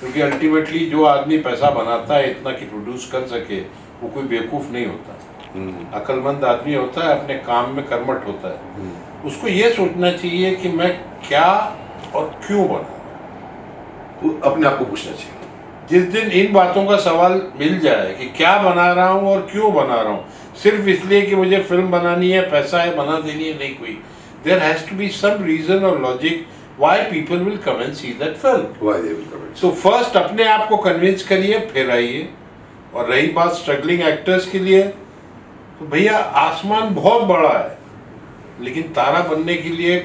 क्योंकि अल्टीमेटली जो आदमी पैसा बनाता है इतना कि प्रोड्यूस कर सके, वो कोई बेवकूफ़ नहीं होता, अक्लमंद आदमी होता है, अपने काम में कर्मठ होता है। उसको ये सोचना चाहिए कि मैं क्या और क्यों बना, तो अपने आप को पूछना चाहिए। जिस दिन इन बातों का सवाल मिल जाए कि क्या बना रहा हूँ और क्यों बना रहा हूँ, सिर्फ इसलिए कि मुझे फिल्म बनानी है, पैसा है, बना देनी है, नहीं, कोई there has to be some reason और logic why people will come and see that film. Why they will come and so first अपने आप को कन्विंस करिए, फिर आइए। और रही बात स्ट्रगलिंग एक्टर्स के लिए, तो भैया आसमान बहुत बड़ा है, लेकिन तारा बनने के लिए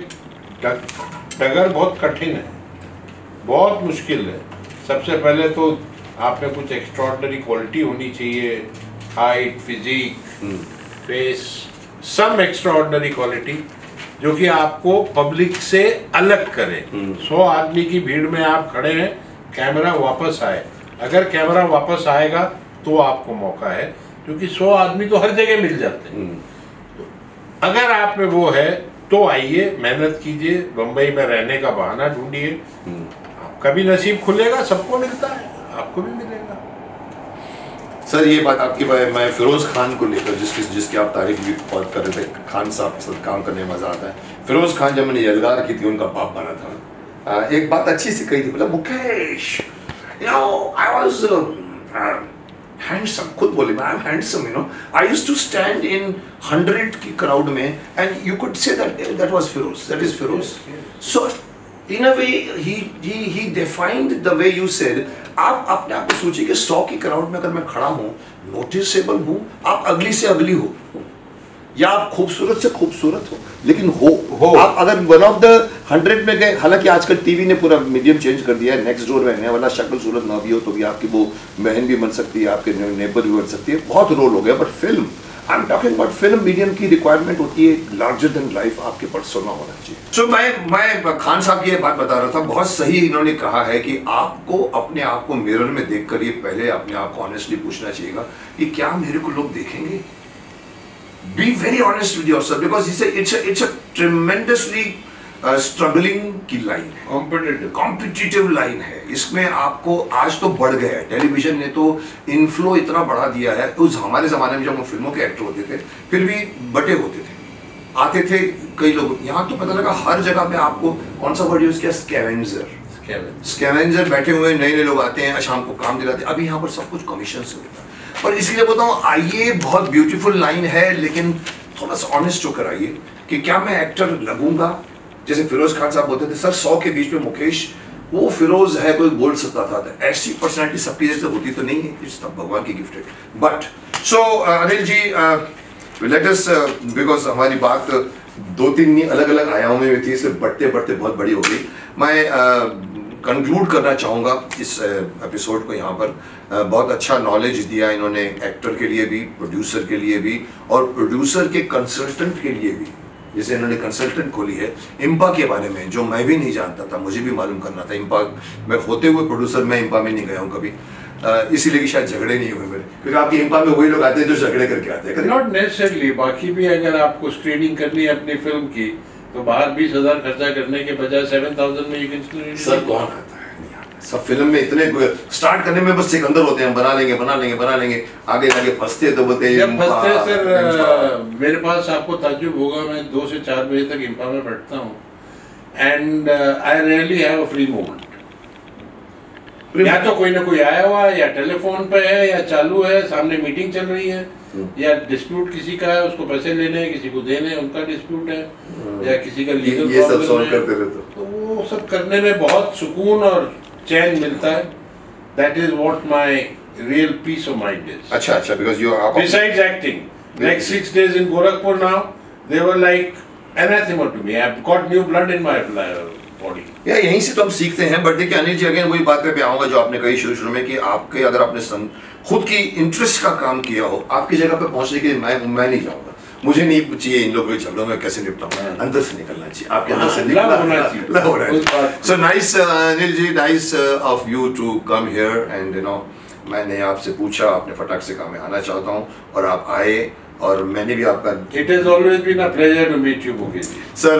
डगर बहुत कठिन है, बहुत मुश्किल है। सबसे पहले तो आप में कुछ एक्स्ट्रॉर्डनरी क्वालिटी होनी चाहिए, हाइट, फिजिक, फेस, सम एक्स्ट्रॉर्डनरी क्वालिटी जो कि आपको पब्लिक से अलग करे। 100 आदमी की भीड़ में आप खड़े हैं, कैमरा वापस आए, अगर कैमरा वापस आएगा तो आपको मौका है, क्योंकि 100 आदमी तो हर जगह मिल जाते हैं। अगर आप में वो है तो आइए, मेहनत कीजिए, बम्बई में रहने का बहाना ढूंढिए, आपका भी नसीब खुलेगा, सबको मिलता है, आपको भी मिलेगा। सर ये बात आपकी, मैं फिरोज खान को लेकर जिसकी आप तारीफ भी बहुत कर रहे थे, खान साहब के साथ काम करने में मजा आता है। फिरोज खान जब मैंने यलगार की थी, उनका बाप बना था, एक बात अच्छी सी कही थी, बोला मुकेश, आई वाज हैंडसम, खुद बोले मैं I am handsome, I used to stand in 100 की क्राउड में and you could say that was Feroz, that is Feroz. So in a way he defined the way you said. आप अपने आप को सोचिए कि 100 की क्राउड में अगर मैं खड़ा हूं, नोटिसेबल हूं, आप अगली से अगली हो, या आप खूबसूरत से खूबसूरत हो, लेकिन हो आप अगर 1 ऑफ द 100 में गए। हालांकि आजकल टीवी ने पूरा मीडियम चेंज कर दिया है, नेक्स्ट डोर में रहने वाला शक्ल सूरत ना भी हो तो भी आपकी वो बहन भी बन सकती है, आपके नेबर भी बन सकती है, बहुत रोल हो गया। But film, I am talking about film medium की रिक्वायरमेंट होती है लार्जर देन लाइफ, आपके पर्सोना होना चाहिए। सो मैं खान साहब की ये बात बता रहा था, बहुत सही इन्होंने कहा है कि आपको अपने आप को मिरर में देखकर ये पहले अपने आप को ऑनेस्टली पूछना चाहिएगा कि क्या मेरे को लोग देखेंगे। Be very honest with yourself, because it's a tremendously struggling की लाइन है, कॉम्पिटिटिव लाइन है। इसमें आपको आज तो बढ़ गया है, टेलीविजन ने तो इनफ्लो इतना बढ़ा दिया है। उस हमारे ज़माने में जब हम फिल्मों के एक्टर होते थे, फिर भी बटे होते थे, आते थे कई लोग। यहाँ तो पता लगा हर जगह पे आपको कौन सा वर्ड यूज़ किया, स्कैवेंजर बैठे हुए नए लोग आते हैं, शाम को काम दिलाते हैं। अभी यहाँ पर सब कुछ कमीशन से होता है। पर इसलिए बताऊँ, आइए, बहुत ब्यूटीफुल लाइन है, लेकिन थोड़ा सा ऑनेस्ट होकर आइए कि क्या मैं एक्टर लगूंगा। जैसे फिरोज खान साहब बोलते थे, सर 100 के बीच में मुकेश वो फिरोज है, कोई बोल सकता था। ऐसी पर्सनैलिटी सबकी जैसे होती तो नहीं है, इस तब भगवान की gifted. But so Anil ji, let us, because हमारी बात 2-3 अलग अलग आयामों में थी, इसलिए बढ़ते बढ़ते बहुत बड़ी हो गई। मैं कंक्लूड करना चाहूँगा इस एपिसोड को यहाँ पर। बहुत अच्छा नॉलेज दिया इन्होंने, एक्टर के लिए भी, प्रोड्यूसर के लिए भी, और प्रोड्यूसर के कंसल्टेंट के लिए भी। जैसे इन्होंने कंसल्टेंट खोली है इम्पा के बारे में, जो मैं भी नहीं जानता था, मुझे भी मालूम करना था। इम्पा में होते हुए प्रोड्यूसर, मैं इम्पा में नहीं गया हूँ कभी, इसीलिए कि शायद झगड़े नहीं हुए मेरे, क्योंकि आपकी इम्पा में वही लोग आते हैं जो झगड़े करके आते हैं। नॉट नेसेसरली, बाकी भी अगर आपको स्क्रीनिंग करनी है अपनी फिल्म की, तो बाहर 20,000 खर्चा करने के बजाय 7,000 में यू कैन स्क्रीन। सर कौन आता है, नहीं आता। सब फिल्म में इतने स्टार्ट करने में बस सिकंदर होते हैं, बना लेंगे, आगे फंसते तो बोलते हैं फंसते। सर मेरे पास आपको ताज्जुब होगा, मैं 2 से 4 बजे तक इम्पा में बैठता हूँ, and I really have a free moment. या तो कोई ना कोई आया हुआ है, या टेलीफोन पे है, या चालू है, सामने मीटिंग चल रही है, या डिस्प्यूट किसी का है, उसको पैसे लेने हैं, किसी को देने हैं, उनका डिस्प्यूट है, या किसी का लीगल ये सब सॉल्व करते रहते, तो वो सब करने में बहुत सुकून और चैन मिलता है। That is what my real peace of mind is. अच्छा, because you are besides acting, next 6 days in Gorakhpur now, they were like anathema to me. I've got new blood in my body. या यहीं से तो हम सीखते हैं। But देखिए Anil ji, again वही बात पे आऊँगा जो आपने कही शुरू में, कि आपके अगर आपने खुद की इंटरेस्ट का काम किया हो, आपकी जगह पे पहुंचने के लिए मैं नहीं जाऊँगा। मुझे नहीं चाहिए इन लोगों के झगड़ों में कैसे निपटाऊँ, अंदर से निकलना चाहिए, आपके अंदर से निकलना। So nice Anil ji, nice of you to come here and मैंने आपसे पूछा, आपने फटाक से कहा मैं आना चाहता हूँ और आप आए, और मैंने भी आपका it is always been a pleasure to meet you Mukesh ji. Sir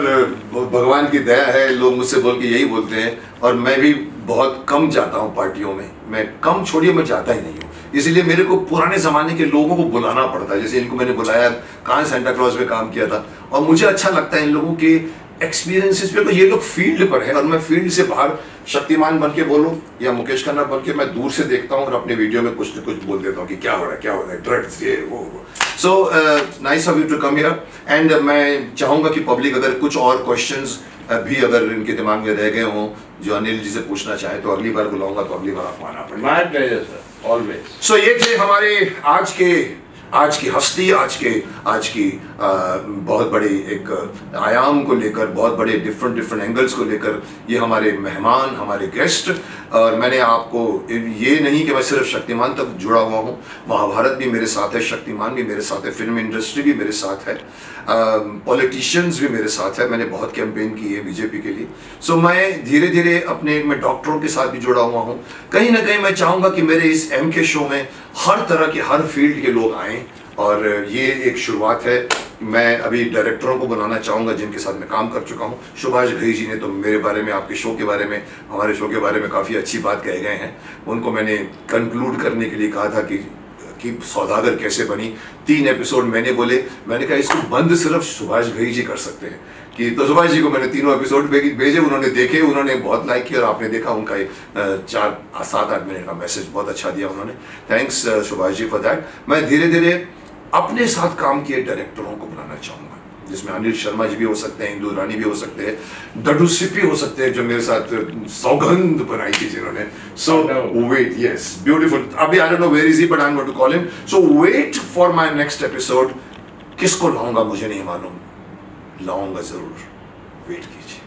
भगवान की दया है, लोग मुझसे बोल के यही बोलते हैं, और मैं भी बहुत कम जाता हूँ पार्टियों में, मैं कम छोड़िए मैं जाता ही नहीं हूँ, इसलिए मेरे को पुराने ज़माने के लोगों को बुलाना पड़ता है। जैसे इनको मैंने बुलाया, कहाँ सेंटा क्लॉज में काम किया था, और मुझे अच्छा लगता है इन लोगों के एक्सपीरियंसेस पे, तो ये लोग फील्ड पर है और मैं फील्ड से बाहर शक्तिमान बन के बोलूं या मुकेश खन्ना बन के, मैं दूर से देखता हूं और अपने वीडियो में कुछ न कुछ बोल देता हूं कि क्या हो रहा है, क्या हो रहा है, ड्रग्स ये वो। So nice of you to come here, and मैं चाहूंगा कि पब्लिक अगर कुछ और क्वेश्चंस भी अगर इनके दिमाग में रह गए हों जो अनिल जी से पूछना चाहे, तो अगली बार बुलाऊंगा, तो अगली बार आपको आना पड़ेगा। My pleasure sir, always. So ये थे हमारे आज की हस्ती, आज की बहुत बड़े एक आयाम को लेकर, बहुत बड़े डिफरेंट एंगल्स को लेकर ये हमारे मेहमान, हमारे गेस्ट। और मैंने आपको ये नहीं कि मैं सिर्फ शक्तिमान तक जुड़ा हुआ हूँ, महाभारत भी मेरे साथ है, शक्तिमान भी मेरे साथ है, फिल्म इंडस्ट्री भी मेरे साथ है, पॉलिटिशियंस भी मेरे साथ है, मैंने बहुत कैंपेन की है बीजेपी के लिए। सो मैं धीरे धीरे मैं डॉक्टरों के साथ भी जुड़ा हुआ हूँ। कहीं ना कहीं मैं चाहूँगा कि मेरे इस MK शो में हर तरह के, हर फील्ड के लोग आएँ, और ये एक शुरुआत है। मैं अभी डायरेक्टरों को बुलाना चाहूँगा जिनके साथ मैं काम कर चुका हूँ। सुभाष घई जी ने तो मेरे बारे में, आपके शो के बारे में, हमारे शो के बारे में काफ़ी अच्छी बात कहे गए हैं। उनको मैंने कंक्लूड करने के लिए कहा था कि सौदागर कैसे बनी, 3 एपिसोड मैंने बोले, मैंने कहा इसको बंद सिर्फ सुभाष घई जी कर सकते हैं। कि तो सुभाष जी को मैंने 3 एपिसोड भेजे, उन्होंने देखे, उन्होंने बहुत लाइक किया, और आपने देखा उनका 4-7-8 मिनट का मैसेज बहुत अच्छा दिया उन्होंने। Thanks Subhash ji for that. मैं धीरे धीरे अपने साथ काम किए डायरेक्टरों को बुलाना चाहूँगा, जिसमें अनिल शर्मा जी भी हो सकते हैं, इंदु रानी भी हो सकते हैं, डडू सिप्पी हो सकते हैं जो मेरे साथ सौगंध बनाई थी जिन्होंने। So wait, yes, beautiful. अभी I don't know where is he, but I am going to call him. So wait for my next episode. किसको लाऊंगा मुझे नहीं मालूम, लाऊंगा जरूर, वेट कीजिए।